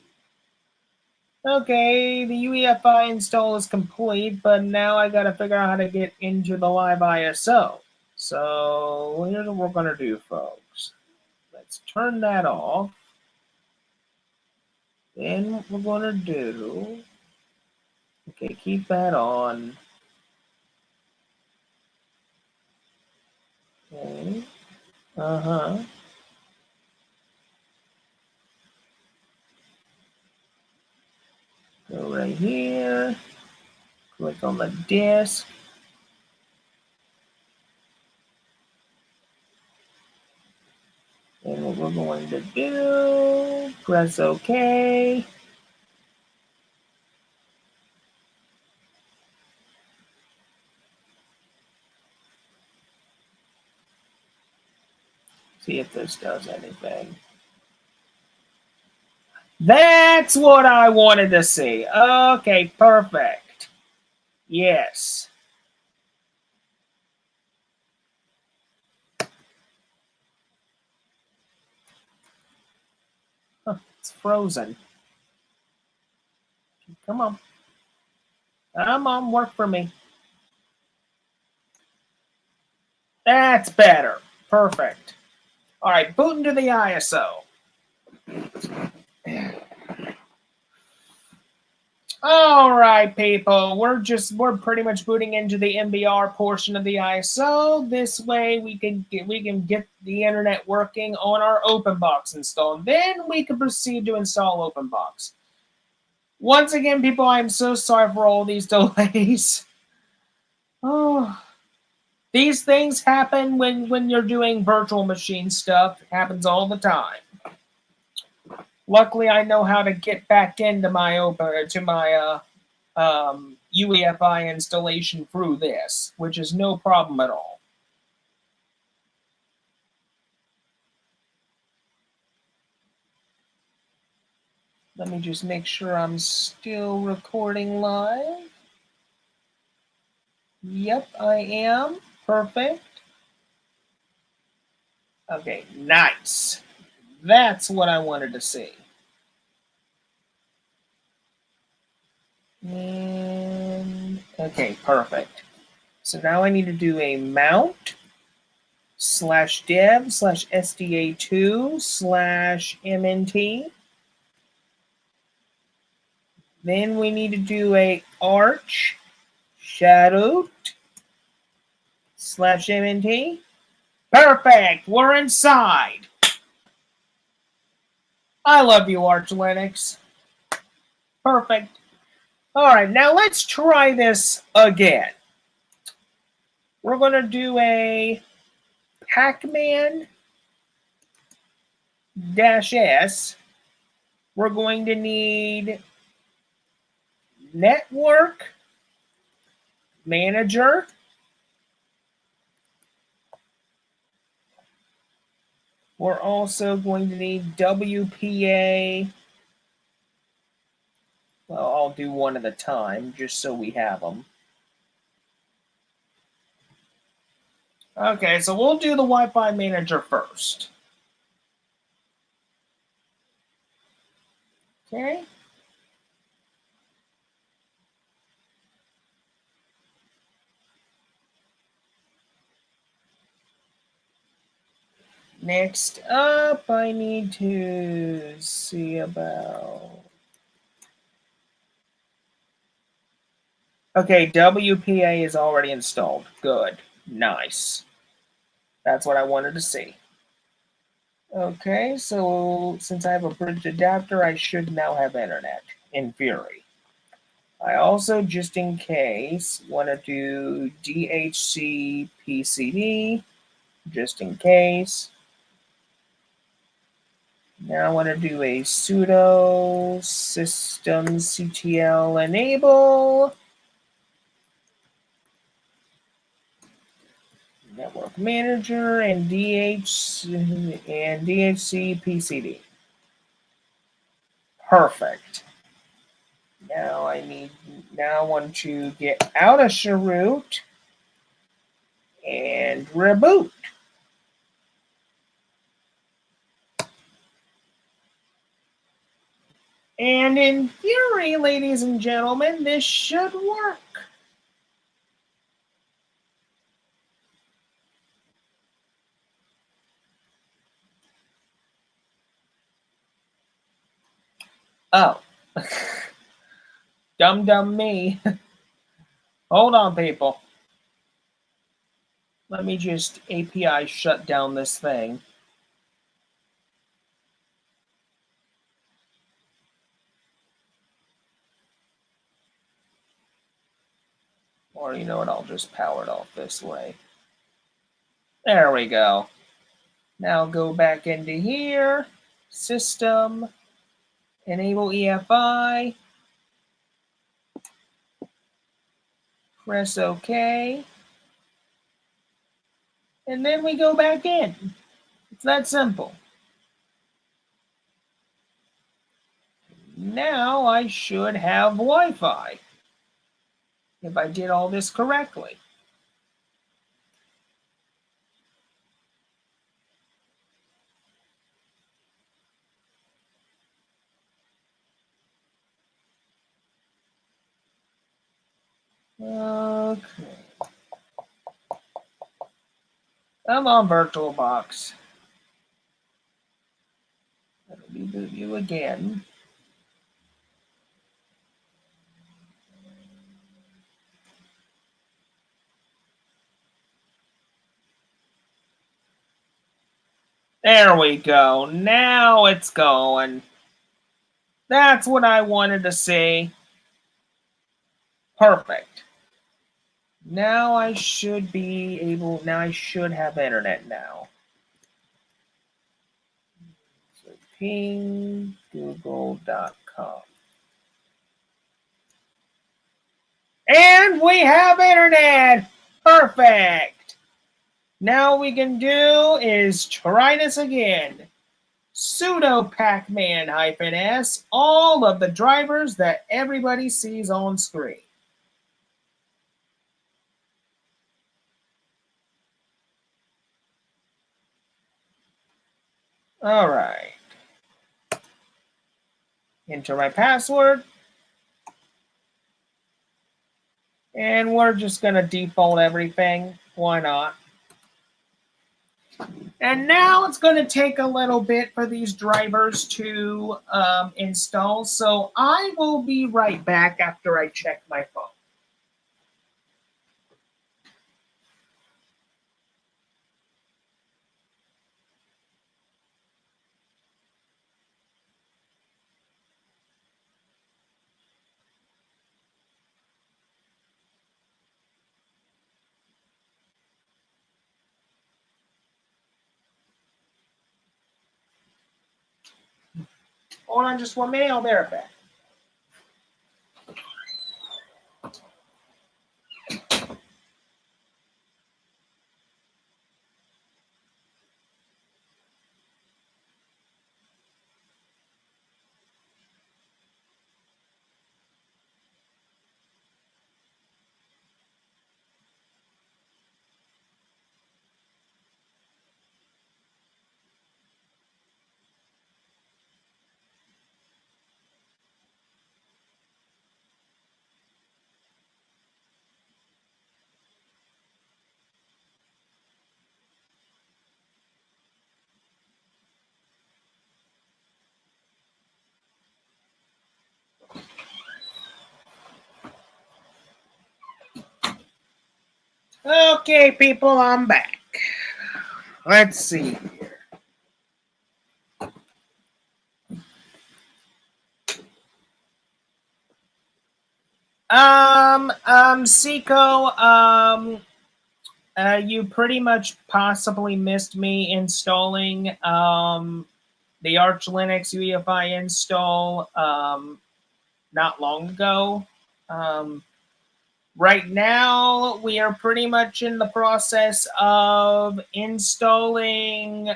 Okay, the UEFI install is complete, but now I gotta figure out how to get into the live ISO. So here's what we're gonna do, folks. Let's turn that off. Then what we're gonna do, okay, keep that on. Okay, Go right here, click on the disk. And what we're going to do, press OK. See if this does anything. That's what I wanted to see. Okay, perfect. Yes. Huh, it's frozen. Come on. Come on, work for me. That's better. Perfect. All right, boot into the ISO. All right, people, we're pretty much booting into the MBR portion of the ISO. This way we can get the internet working on our Openbox install. Then we can proceed to install Openbox. Once again, people, I'm so sorry for all these delays. Oh, these things happen when you're doing virtual machine stuff. It happens all the time. Luckily, I know how to get back into my UEFI installation through this, which is no problem at all. Let me just make sure I'm still recording live. Yep, I am. Perfect. Okay, nice. That's what I wanted to see. And okay, perfect. So now I need to do a mount /dev/sda2/mnt. Then we need to do a arch shadowed/mnt. Perfect, we're inside. I love you, Archlinux. Perfect. All right, now let's try this again. We're going to do a Pacman-S. We're going to need network manager. We're also going to need WPA. Well, I'll do one at a time just so we have them. Okay, so we'll do the Wi-Fi manager first. Okay. Next up, I need to see about... Okay, WPA is already installed. Good. Nice. That's what I wanted to see. Okay, so since I have a bridge adapter, I should now have internet, in theory. I also, just in case, want to do DHCPCD, just in case. Now I want to do a sudo systemctl enable network manager and DHCPCD. Perfect. Now I want to get out of chroot and reboot. And in theory, ladies and gentlemen, this should work. Oh. Dumb me. Hold on, people. Let me just API shut down this thing. Or you know what, I'll just power it off this way. There we go. Now go back into here. System. Enable EFI. Press OK. And then we go back in. It's that simple. Now I should have Wi-Fi. If I did all this correctly. Okay. I'm on VirtualBox. Let me reboot you again. There we go. Now it's going. That's what I wanted to see. Perfect. Now I should be able, now I should have internet now. So pingoogle.com. And we have internet. Perfect. Now we can do is try this again. Sudo pacman-s, all of the drivers that everybody sees on screen. All right. Enter my password. And we're just going to default everything. Why not? And now it's going to take a little bit for these drivers to install. So I will be right back after I check my phone. Hold on just 1 minute, I'll be right back. Okay, people, I'm back. Let's see here. Seiko, you pretty much possibly missed me installing the Archlinux UEFI install not long ago. Right now, we are pretty much in the process of installing,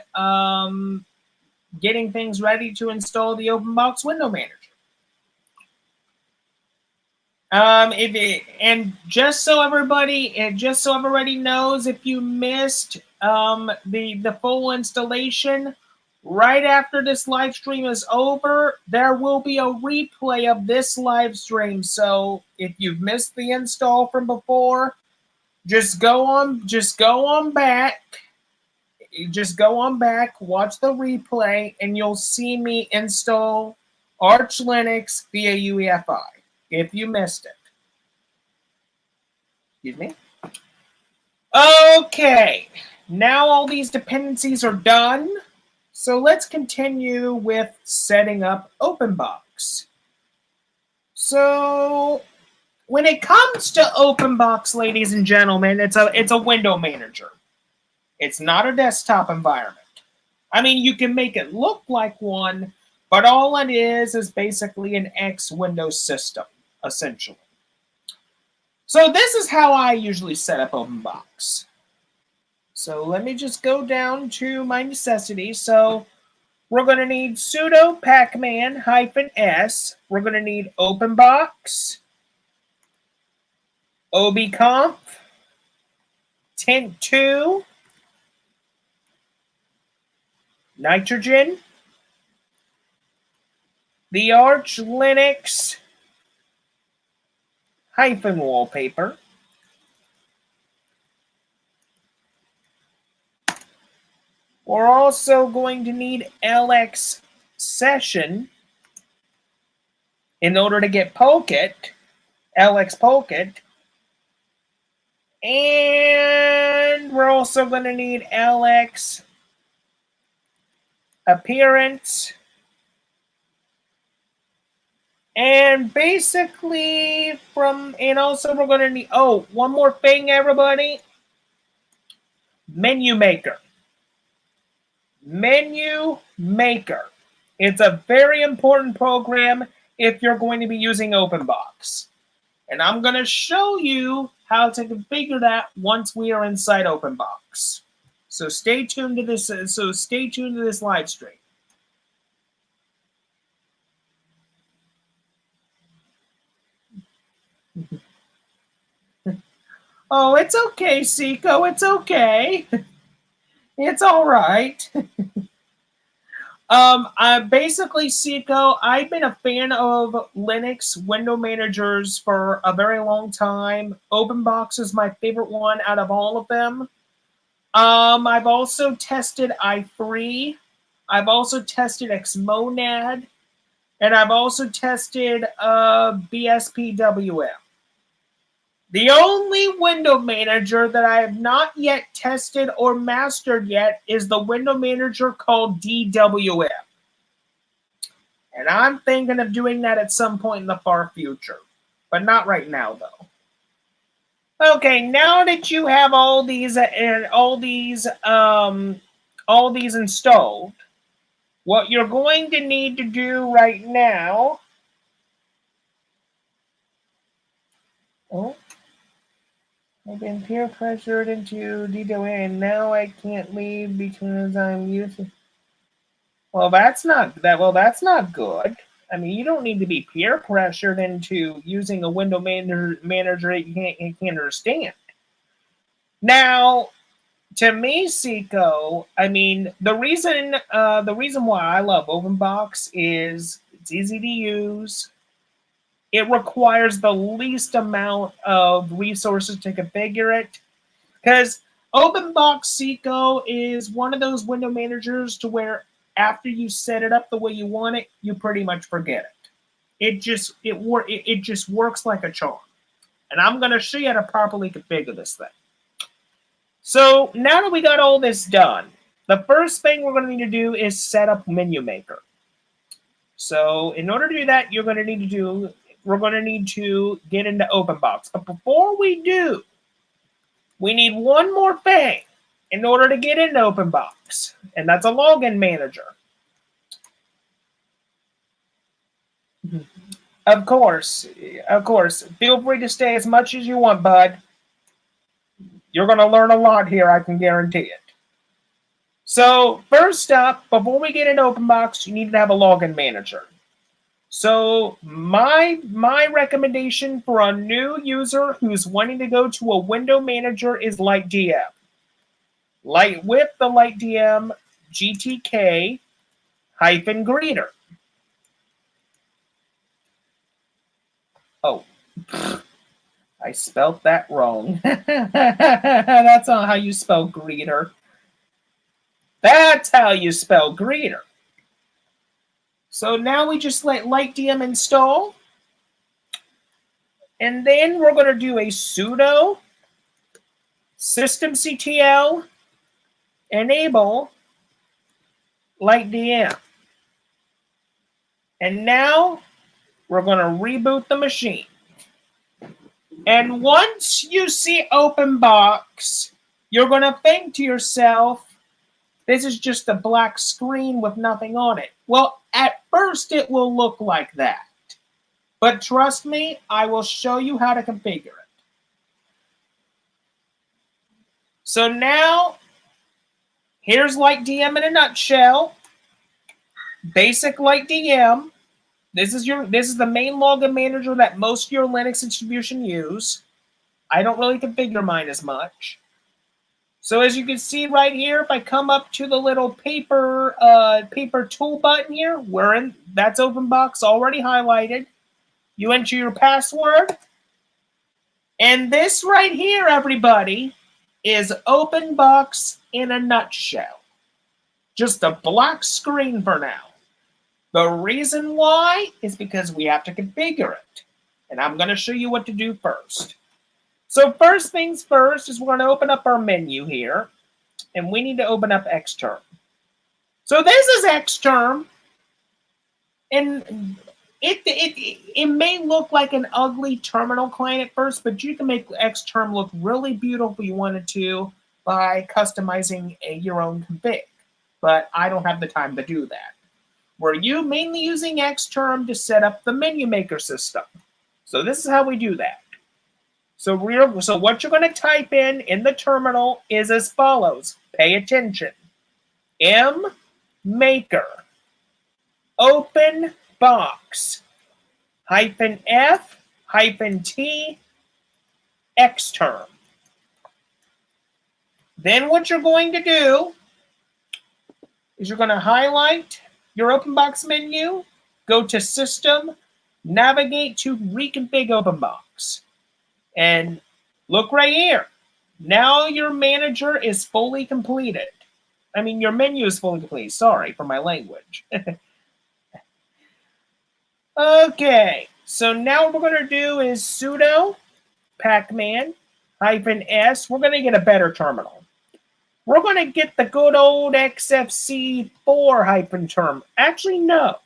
getting things ready to install the Openbox window manager. And just so everybody knows, if you missed the full installation, right after this live stream is over, there will be a replay of this live stream. So if you've missed the install from before, just go on back, watch the replay, and you'll see me install Archlinux via UEFI if you missed it. Excuse me. Okay, now all these dependencies are done. So let's continue with setting up Openbox. So when it comes to Openbox, ladies and gentlemen, it's a window manager. It's not a desktop environment. I mean, you can make it look like one, but all it is basically an X Windows system, essentially. So this is how I usually set up Openbox. So let me just go down to my necessities. So we're going to need sudo pacman-s. We're going to need Openbox, obconf, tint2, nitrogen, the Archlinux -wallpaper, we're also going to need LX session in order to get Pocket, LX Pocket, and we're also going to need LX appearance. And basically and also we're going to need, one more thing, everybody. Menu Maker. Menu Maker. It's a very important program if you're going to be using Openbox. And I'm going to show you how to configure that once we are inside Openbox. So stay tuned to this. Stay tuned to this live stream. Oh, it's okay, Seiko. It's okay. It's all right. Basically, Seiko, I've been a fan of Linux window managers for a very long time. Openbox is my favorite one out of all of them. I've also tested i3. I've also tested Xmonad. And I've also tested BSPWM. The only window manager that I have not yet tested or mastered yet is the window manager called DWM. And I'm thinking of doing that at some point in the far future, but not right now, though. Okay, now that you have all these installed, what you're going to need to do right now. Oh, I've been peer pressured into DWM, and now I can't leave because I'm using. Well, that's not good. I mean, you don't need to be peer pressured into using a window manager that you can't understand. Now, to me, Seiko, I mean, the reason why I love Openbox is it's easy to use. It requires the least amount of resources to configure it, because Openbox Seiko is one of those window managers to where after you set it up the way you want it, you pretty much forget it. It just works like a charm. And I'm going to show you how to properly configure this thing. So now that we got all this done, the first thing we're going to need to do is set up Menu Maker. So in order to do that, we're going to need to get into Openbox. But before we do, we need one more thing in order to get into Openbox, and that's a login manager. Of course, feel free to stay as much as you want, bud. You're going to learn a lot here, I can guarantee it. So first up, before we get into Openbox, you need to have a login manager. So my recommendation for a new user who's wanting to go to a window manager is LightDM. With the LightDM GTK-greeter. Oh, I spelled that wrong. That's not how you spell greeter. That's how you spell greeter. So now we just let LightDM install. And then we're going to do a sudo systemctl enable LightDM. And now we're going to reboot the machine. And once you see Openbox, you're going to think to yourself, this is just a black screen with nothing on it. Well, at first it will look like that. But trust me, I will show you how to configure it. So now, here's LightDM in a nutshell. Basic LightDM. This is the main login manager that most of your Linux distribution use. I don't really configure mine as much. So as you can see right here, if I come up to the little paper tool button here, that's Openbox already highlighted. You enter your password. And this right here, everybody, is Openbox in a nutshell. Just a black screen for now. The reason why is because we have to configure it. And I'm going to show you what to do first. So first things first is we're going to open up our menu here. And we need to open up Xterm. So this is Xterm. And it may look like an ugly terminal client at first, but you can make Xterm look really beautiful if you wanted to by customizing your own config. But I don't have the time to do that. We're mainly using Xterm to set up the menu maker system. So this is how we do that. So what you're going to type in the terminal is as follows. Pay attention. M maker open box -F -T Xterm. Then what you're going to do is you're going to highlight your Openbox menu, go to System, navigate to Reconfig Openbox, and look right here. Now your manager is fully completed. I mean, your menu is fully complete. Sorry for my language. Okay, so now what we're going to do is sudo pacman -S. We're going to get a better terminal. We're going to get the good old XFC4 Actually, no.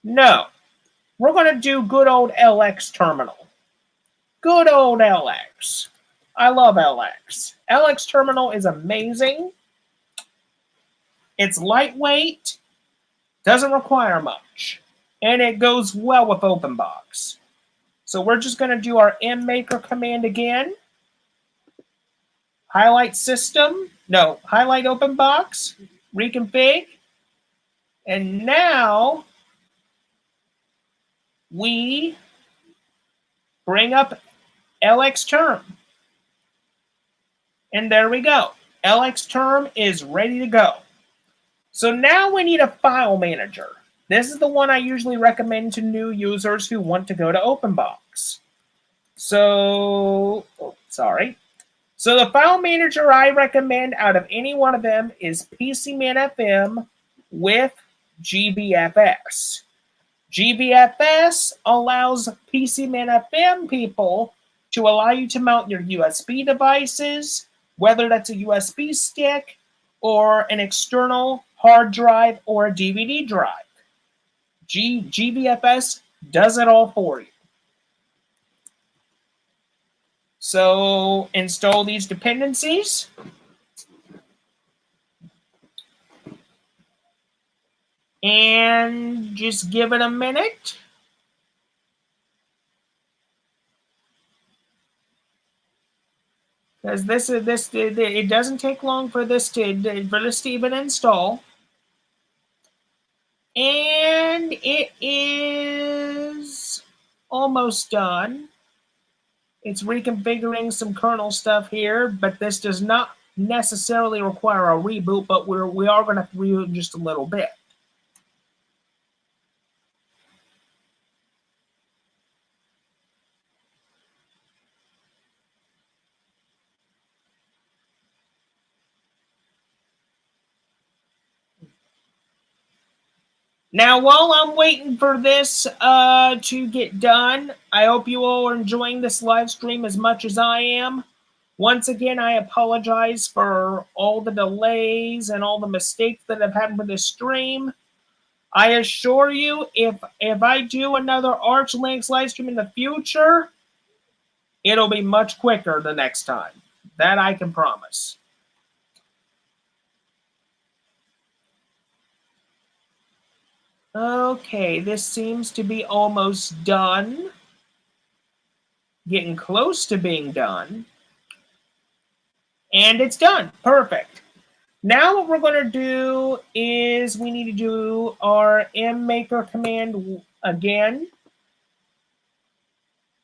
No. We're going to do good old LX terminal. Good old LX. I love LX. LX terminal is amazing. It's lightweight, doesn't require much, and it goes well with Openbox. So we're just going to do our mmaker command again. Highlight Openbox, reconfig, and now we bring up LXterm. And there we go. LXterm is ready to go. So now we need a file manager. This is the one I usually recommend to new users who want to go to Openbox. So the file manager I recommend out of any one of them is PCManFM with GBFS. GBFS allows PCManFM people to allow you to mount your USB devices, whether that's a USB stick or an external hard drive or a DVD drive. GBFS does it all for you. So install these dependencies. And just give it a minute. Because it doesn't take long for this to even install. And it is almost done. It's reconfiguring some kernel stuff here, but this does not necessarily require a reboot, but we are going to reboot just a little bit. Now, while I'm waiting for this to get done, I hope you all are enjoying this live stream as much as I am. Once again, I apologize for all the delays and all the mistakes that have happened with this stream. I assure you, if I do another Archlinux live stream in the future, it'll be much quicker the next time. That I can promise. Okay, this seems to be almost done. Getting close to being done. And it's done. Perfect. Now what we're going to do is we need to do our mmaker command again.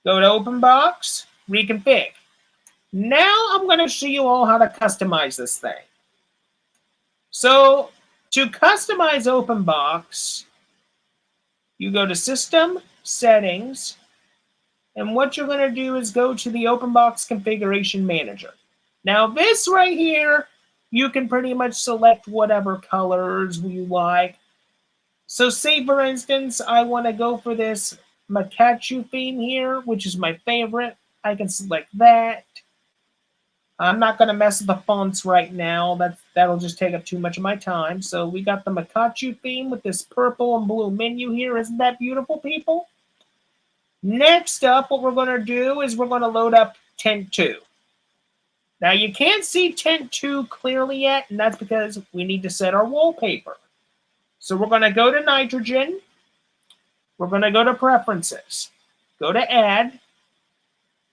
Go to Openbox, reconfig. Now I'm going to show you all how to customize this thing. So to customize Openbox, you go to System, Settings, and what you're going to do is go to the Openbox Configuration Manager. Now this right here, you can pretty much select whatever colors you like. So say for instance, I want to go for this Makachu theme here, which is my favorite. I can select that. I'm not going to mess with the fonts right now. That'll just take up too much of my time. So we got the Makachu theme with this purple and blue menu here. Isn't that beautiful, people? Next up, what we're going to do is we're going to load up Tent 2. Now, you can't see Tent 2 clearly yet, and that's because we need to set our wallpaper. So we're going to go to nitrogen. We're going to go to preferences. Go to add.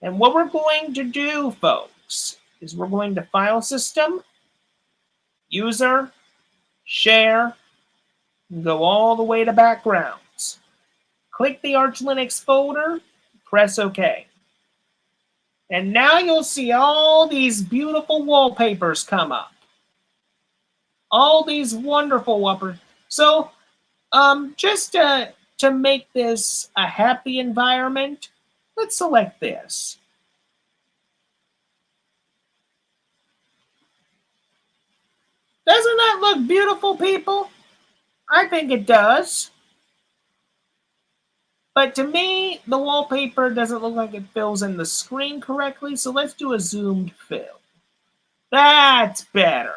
And what we're going to do, folks, is we're going to file system, user, share, and go all the way to backgrounds. Click the Archlinux folder, press OK. And now you'll see all these beautiful wallpapers come up. All these wonderful wallpapers. So just to make this a happy environment, let's select this. Doesn't that look beautiful, people? I think it does. But to me, the wallpaper doesn't look like it fills in the screen correctly, so let's do a zoomed fill. That's better.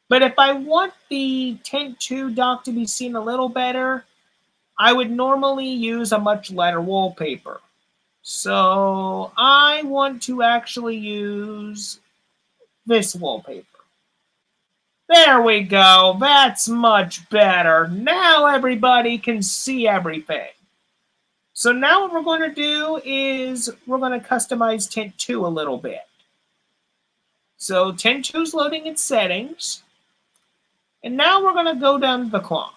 But if I want the Tint 2 dock to be seen a little better, I would normally use a much lighter wallpaper. So I want to actually use this wallpaper. There we go. That's much better. Now everybody can see everything. So now what we're going to do is we're going to customize Tint 2 a little bit. So Tint 2 is loading its settings. And now we're going to go down to the clock.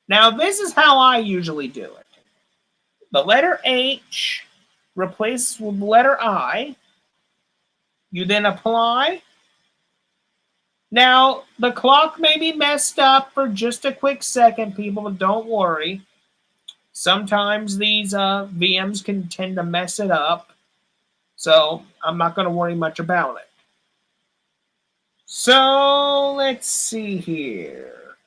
Now this is how I usually do it. The letter H replaces with the letter I. You then apply. Now the clock may be messed up for just a quick second, people, but don't worry. Sometimes these VMs can tend to mess it up. So I'm not going to worry much about it. So let's see here.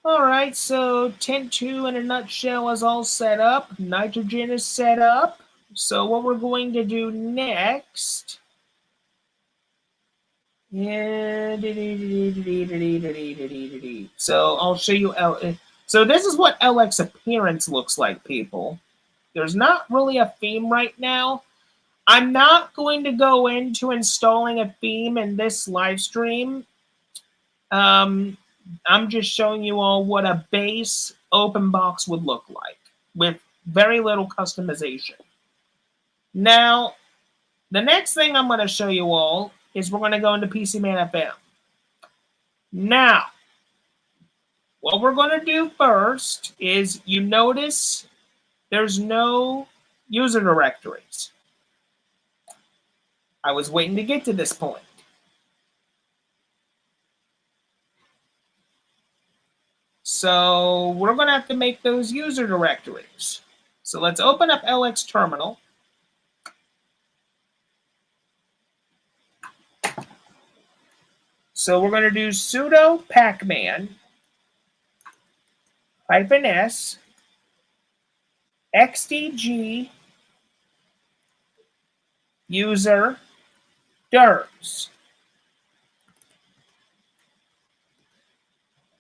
All right, so Tint 2 in a nutshell is all set up. Nitrogen is set up. So what we're going to do next so I'll show you. So this is what LX appearance looks like, people. There's not really a theme right now. I'm not going to go into installing a theme in this live stream. I'm just showing you all what a base Openbox would look like with very little customization. Now, the next thing I'm going to show you all is we're going to go into PCMan FM. Now, what we're going to do first is you notice there's no user directories. I was waiting to get to this point. So we're going to have to make those user directories. So let's open up LX terminal. So we're going to do sudo pacman -s xdg user dirs.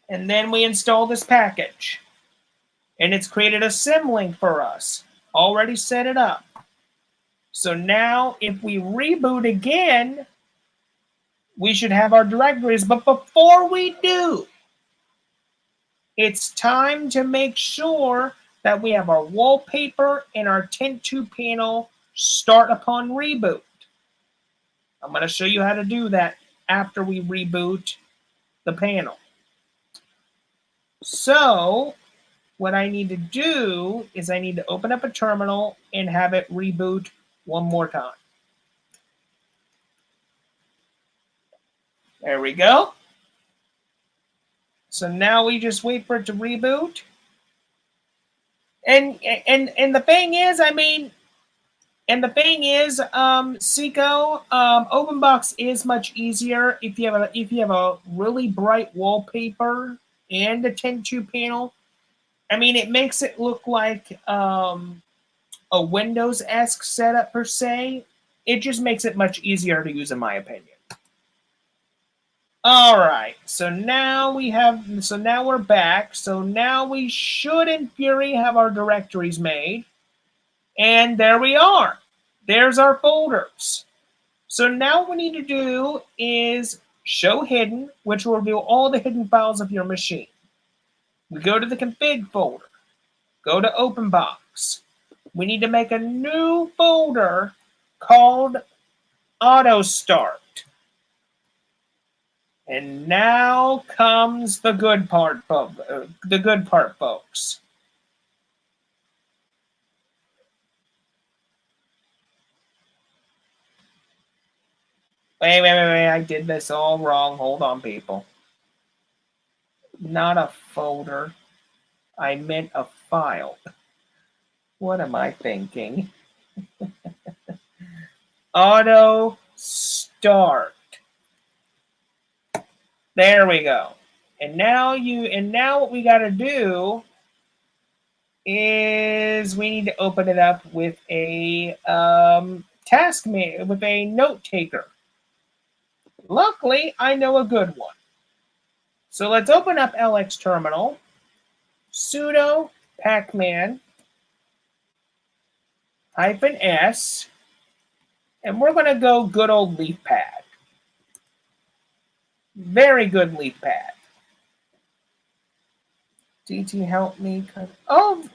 And then we install this package. And it's created a symlink for us. Already set it up. So now if we reboot again, we should have our directories. But before we do, it's time to make sure that we have our wallpaper and our Tint 2 panel start upon reboot. I'm going to show you how to do that after we reboot the panel. So what I need to do is I need to open up a terminal and have it reboot one more time. There we go. So now we just wait for it to reboot. And the thing is, Seco, Openbox is much easier if you have a really bright wallpaper and a Tint 2 panel. I mean, it makes it look like a Windows-esque setup per se. It just makes it much easier to use, in my opinion. All right, so now we're back. So now we should, in theory, have our directories made. And there we are. There's our folders. So now what we need to do is show hidden, which will reveal all the hidden files of your machine. We go to the config folder, go to Openbox. We need to make a new folder called Auto Start. And now comes the good part, folks. Wait, I did this all wrong. Hold on, people. Not a folder. I meant a file. What am I thinking? Auto start. There we go. And now what we got to do is we need to open it up with a with a note taker. Luckily, I know a good one. So let's open up LX terminal, sudo pacman -s, and we're going to go good old leafpad. Very good leafpad. DT help me. Oh,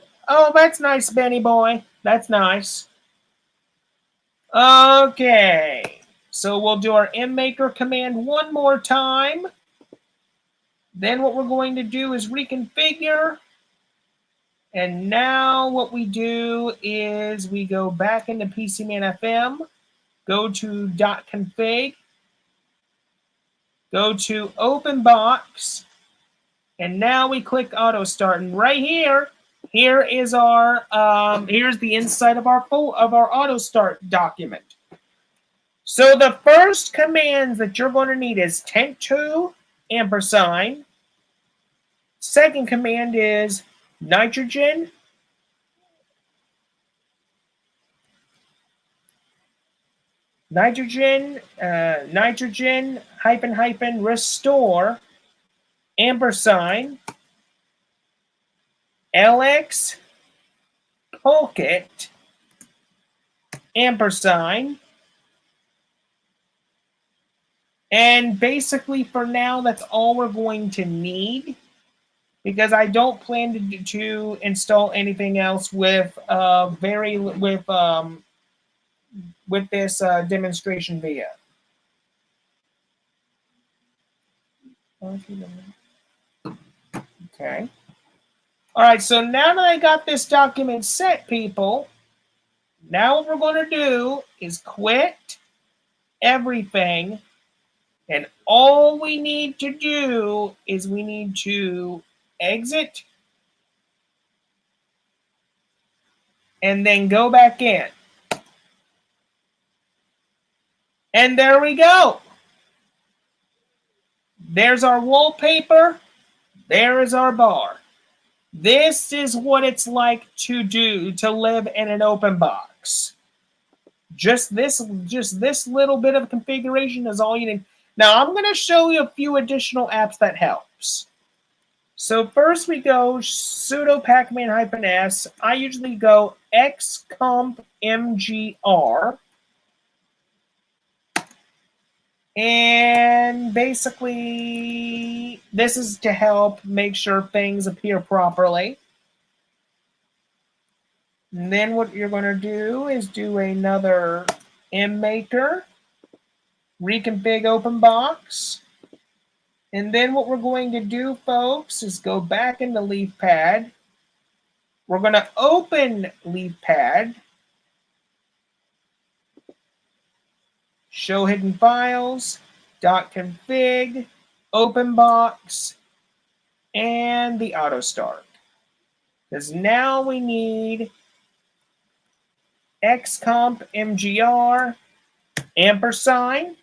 that's nice, Benny boy. That's nice. Okay. So we'll do our mmaker command one more time. Then what we're going to do is reconfigure. And now what we do is we go back into PCManFM, go to .config, go to Openbox, and now we click Auto Start. And right here, here is our here's the inside of our Auto Start document. So the first commands that you're going to need is tent2 ampersand. Second command is nitrogen -restore ampersand LX Pocket ampersand. And basically for now, that's all we're going to need, because I don't plan to install anything else with this demonstration video. Okay. All right, so now that I got this document set, people, now what we're going to do is quit everything, and all we need to do is we need to exit and then go back in. And there we go. There's our wallpaper. There is our bar. This is what it's like to live in an open box. Just this little bit of configuration is all you need. Now I'm going to show you a few additional apps that helps. So first we go sudo pacman -s. I usually go xcomp mgr. And basically, this is to help make sure things appear properly. And then what you're going to do is do another mmaker, reconfig Openbox. And then what we're going to do, folks, is go back into LeafPad. We're going to open LeafPad, show hidden files, .config, Openbox, and the auto start. Because now we need xcomp mgr ampersand.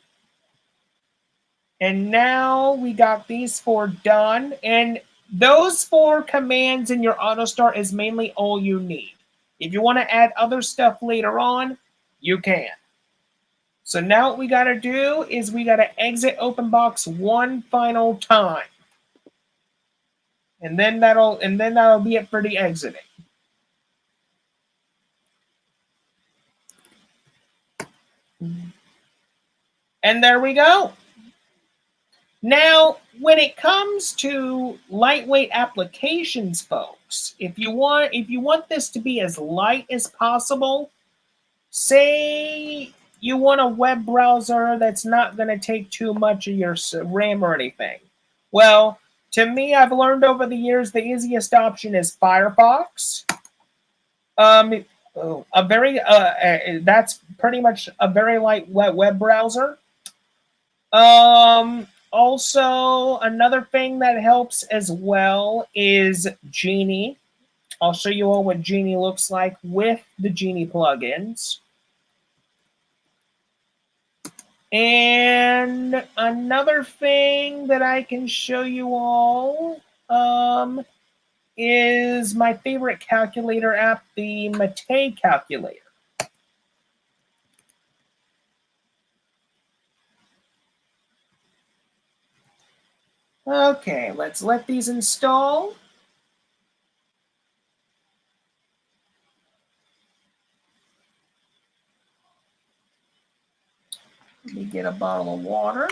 And now we got these four done. And those four commands in your auto start is mainly all you need. If you want to add other stuff later on, you can. So now what we got to do is we got to exit Openbox one final time. And then that'll be it for the exiting. And there we go. Now, when it comes to lightweight applications, folks, if you want this to be as light as possible, say you want a web browser that's not going to take too much of your RAM or anything. Well, to me, I've learned over the years the easiest option is Firefox. That's pretty much a very light web browser. Also, another thing that helps as well is Genie. I'll show you all what Genie looks like with the Genie plugins. And another thing that I can show you all is my favorite calculator app, the Mate calculator. Okay, let's let these install. Let me get a bottle of water.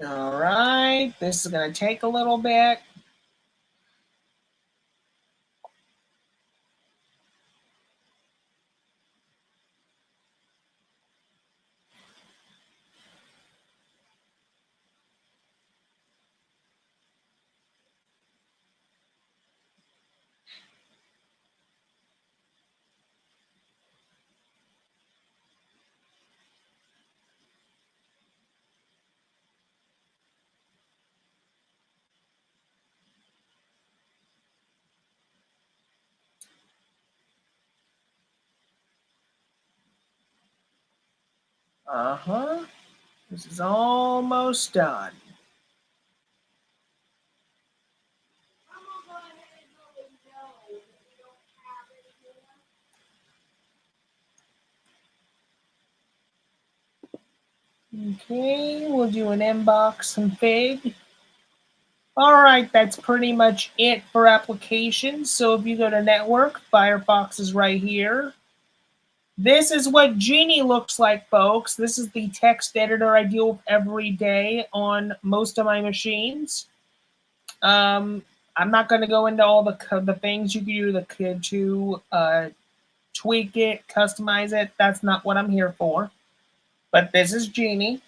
All right, this is going to take a little bit. This is almost done. Okay, we'll do an inbox config. All right, that's pretty much it for applications. So if you go to network, Firefox is right here. This is what Genie looks like, folks. This is the text editor I deal with every day on most of my machines. I'm not going to go into all the things you can do to tweak it, customize it. That's not what I'm here for. But this is Genie.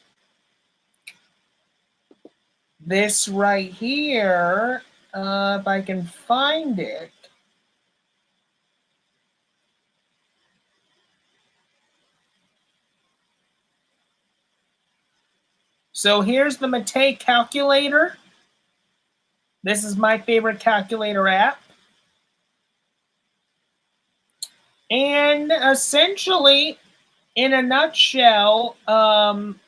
This right here, if I can find it. So here's the Mate calculator. This is my favorite calculator app. And essentially, in a nutshell,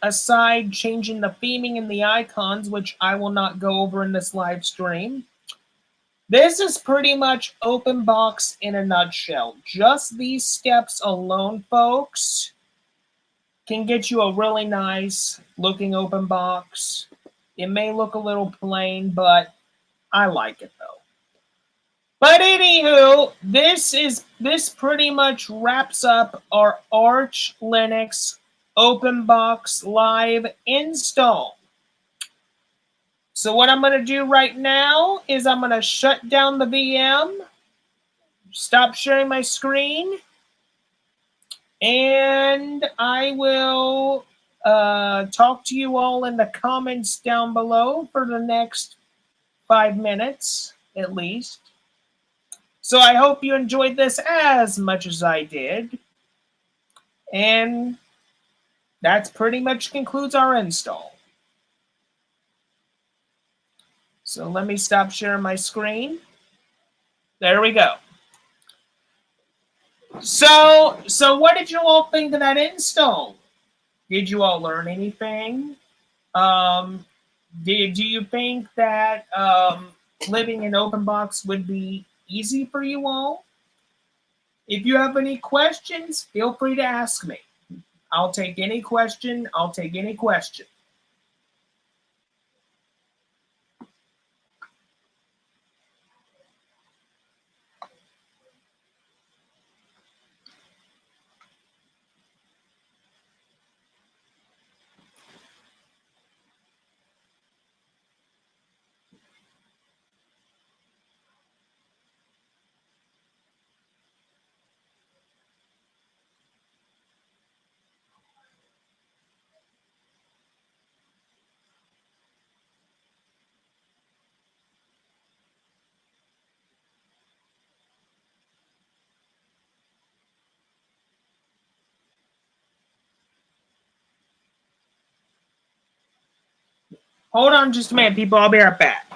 aside changing the theming and the icons, which I will not go over in this live stream, this is pretty much Openbox in a nutshell. Just these steps alone, folks, can get you a really nice looking Openbox. It may look a little plain, but I like it though. But anywho, this pretty much wraps up our Archlinux Openbox live install. So what I'm going to do right now is I'm going to shut down the VM, stop sharing my screen, and I will talk to you all in the comments down below for the next 5 minutes at least. So I hope you enjoyed this as much as I did. And that pretty much concludes our install. So let me stop sharing my screen. There we go. So what did you all think of that install? Did you all learn anything? Do you think that living in Openbox would be easy for you all. If you have any questions, feel free to ask me. I'll take any question. I'll take any question. Hold on just a minute, people. I'll be right back.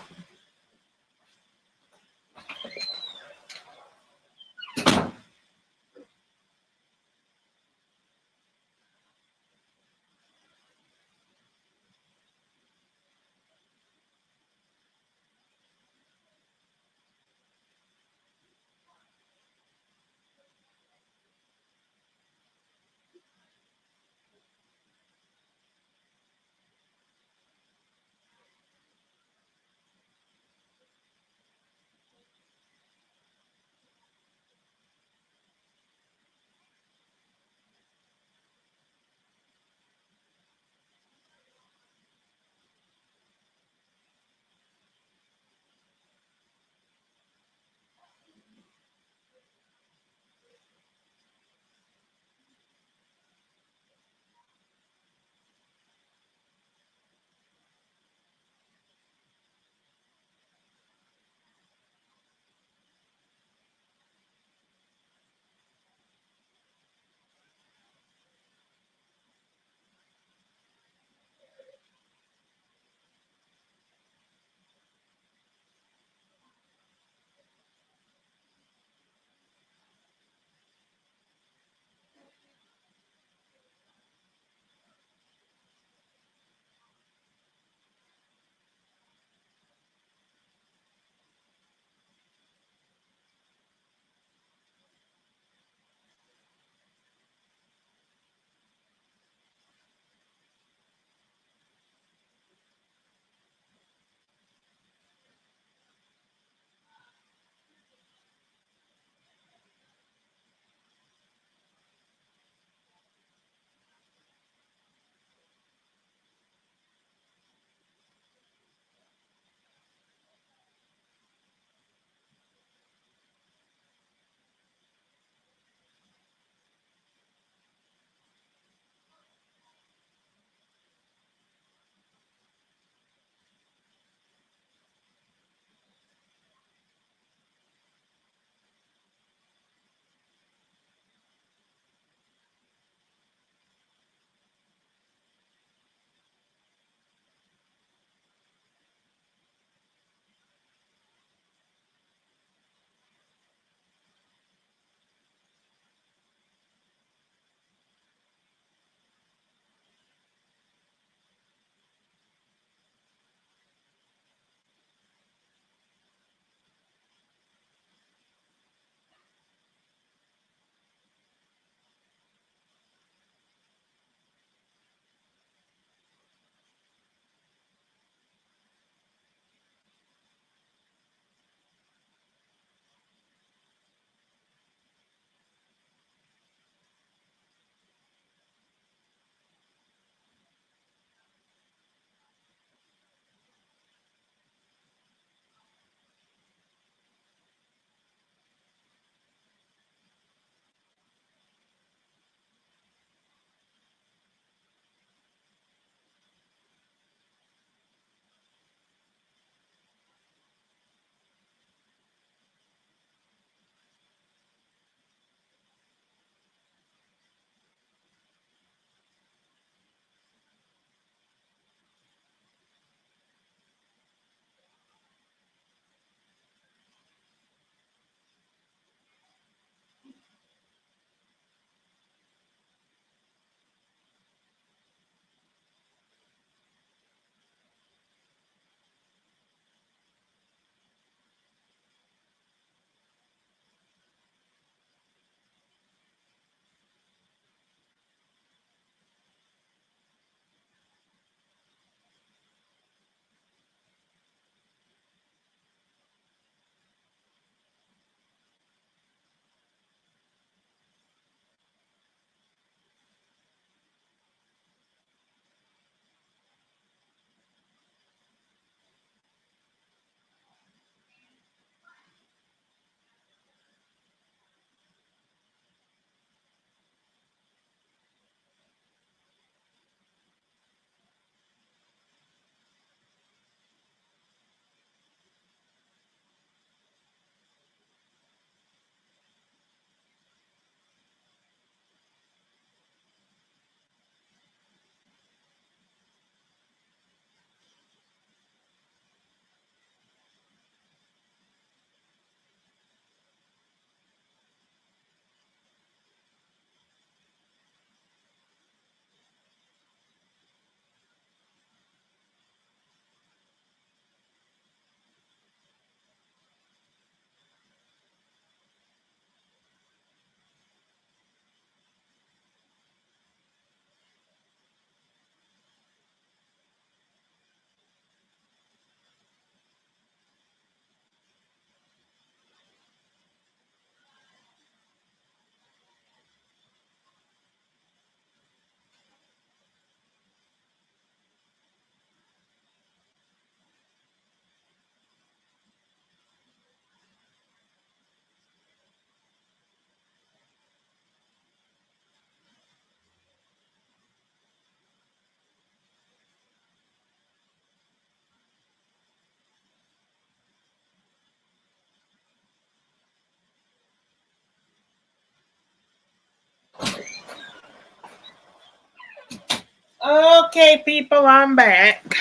Okay, people, I'm back.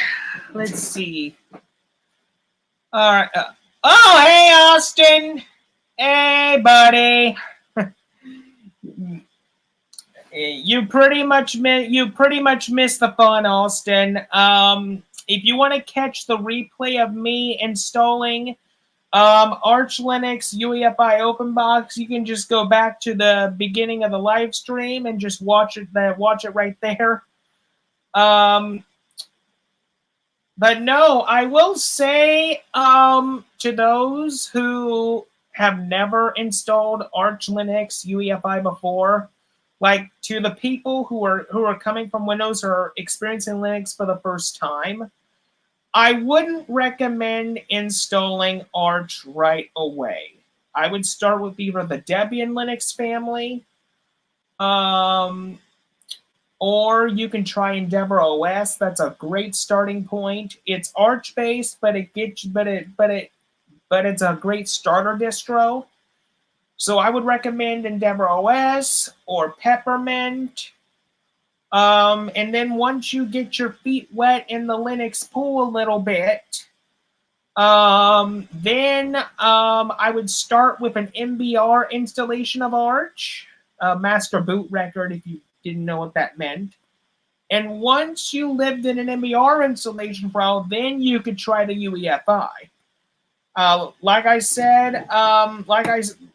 Let's see. All right. Oh, hey, Austin. Hey, buddy. You pretty much missed the fun, Austin. If you want to catch the replay of me installing Archlinux UEFI Openbox, you can just go back to the beginning of the live stream and just watch it. Watch it right there. But no, I will say to those who have never installed Arch Linux UEFI before, like to the people who are coming from Windows or are experiencing Linux for the first time, I wouldn't recommend installing Arch right away. I would start with either the Debian Linux family, or you can try Endeavor OS. That's a great starting point. It's Arch based, but it's a great starter distro. So I would recommend Endeavor OS or Peppermint. And then once you get your feet wet in the Linux pool a little bit, then I would start with an MBR installation of Arch, master boot record if you didn't know what that meant. And once you lived in an MBR installation file, then you could try the UEFI. Like I said,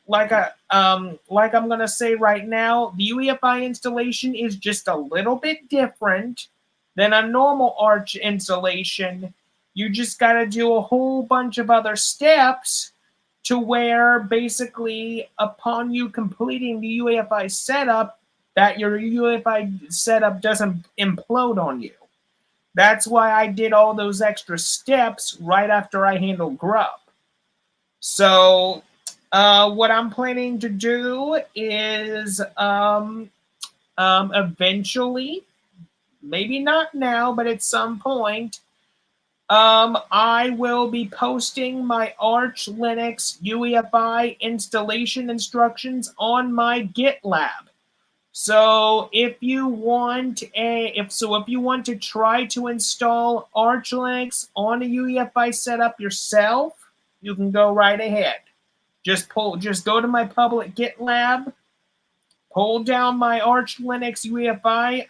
like I'm gonna say right now, the UEFI installation is just a little bit different than a normal Arch installation. You just got to do a whole bunch of other steps to where basically upon you completing the UEFI setup, that your UEFI setup doesn't implode on you. That's why I did all those extra steps right after I handled Grub. So what I'm planning to do is eventually, maybe not now, but at some point, I will be posting my Arch Linux UEFI installation instructions on my GitLab. So if you want to try to install Arch Linux on a UEFI setup yourself, you can go right ahead. Just go to my public GitLab, pull down my Arch Linux UEFI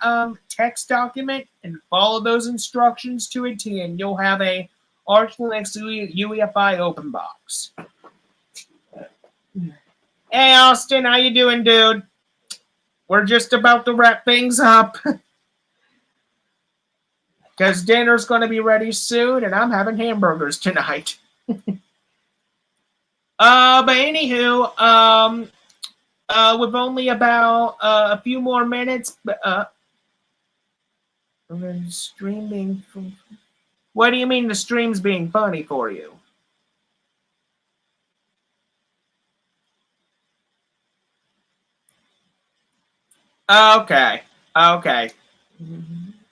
text document, and follow those instructions to a T, and you'll have a Arch Linux UEFI open box. Hey Austin, how you doing, dude? We're just about to wrap things up because dinner's going to be ready soon, and I'm having hamburgers tonight. But anywho, with only about a few more minutes, stream being. What do you mean the stream's being funny for you? Okay.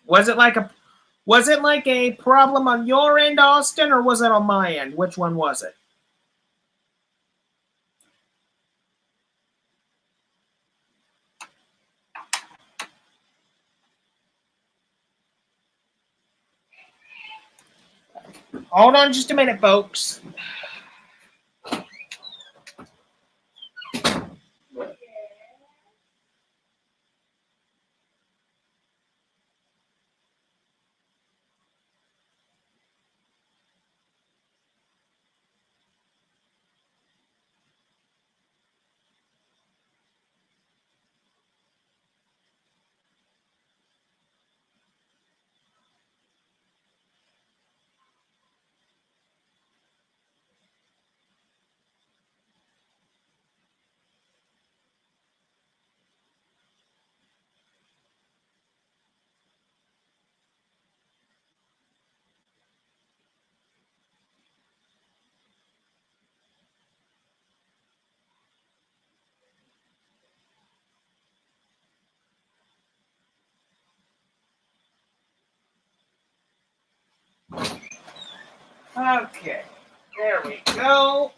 Was it like a problem on your end, Austin, or was it on my end? Which one was it? Hold on just a minute, folks. Okay, there we go.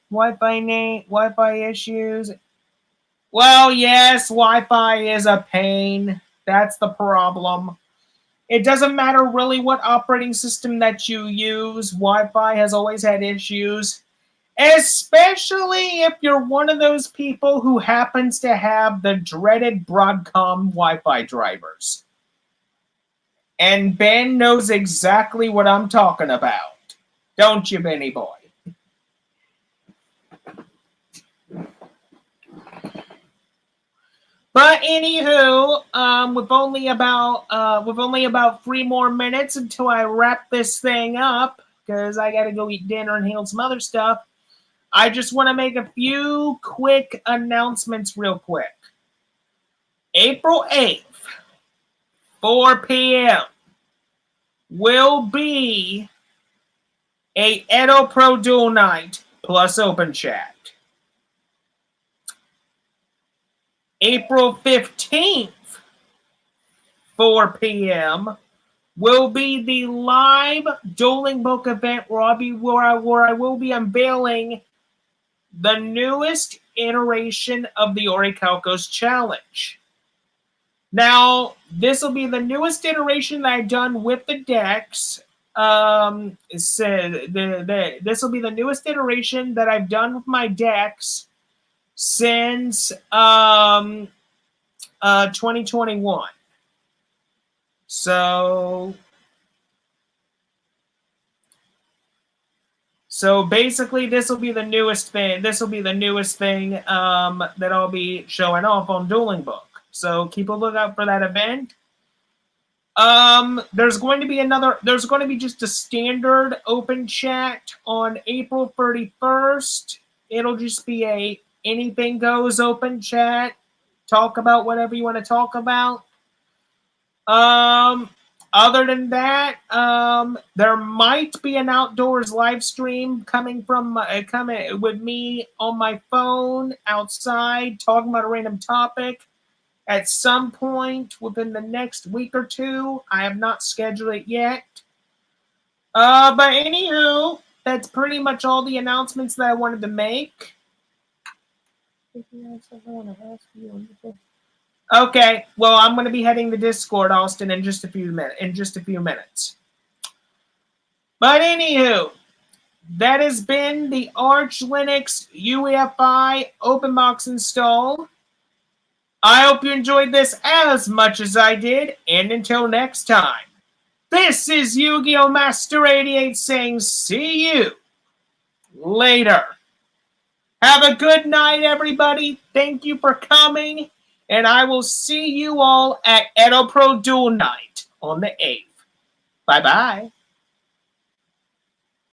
Wi-Fi issues. Well, yes, Wi-Fi is a pain. That's the problem. It doesn't matter really what operating system that you use. Wi-Fi has always had issues, especially if you're one of those people who happens to have the dreaded Broadcom Wi-Fi drivers. And Ben knows exactly what I'm talking about. Don't you, Benny boy? But anywho, with only about 3 more minutes until I wrap this thing up, because I got to go eat dinner and handle some other stuff. I just want to make a few quick announcements, real quick. April 8th, 4 p.m. will be a Edo Pro Duel Night plus Open Chat. April 15th, 4 p.m. will be the live dueling book event where I will be unveiling the newest iteration of the Orichalcos Challenge. Now, this will be the newest iteration that I've done with the decks. This will be the newest iteration that I've done with my decks since 2021. So basically, this will be the newest thing. This will be the newest thing that I'll be showing off on Dueling Book. So keep a lookout for that event. There's going to be just a standard open chat on April 31st. It'll just be a anything goes open chat. Talk about whatever you want to talk about. Other than that, there might be an outdoors live stream coming with me on my phone outside talking about a random topic at some point within the next week or two. I have not scheduled it yet. But anywho, that's pretty much all the announcements that I wanted to make. Okay, well, I'm going to be heading to Discord, Austin, in just a few minutes. But anywho, that has been the Archlinux UEFI Openbox install. I hope you enjoyed this as much as I did, and until next time, this is Yu-Gi-Oh! Master 88 saying see you later. Have a good night, everybody. Thank you for coming, and I will see you all at Edo Pro Duel Night on the 8th. Bye-bye.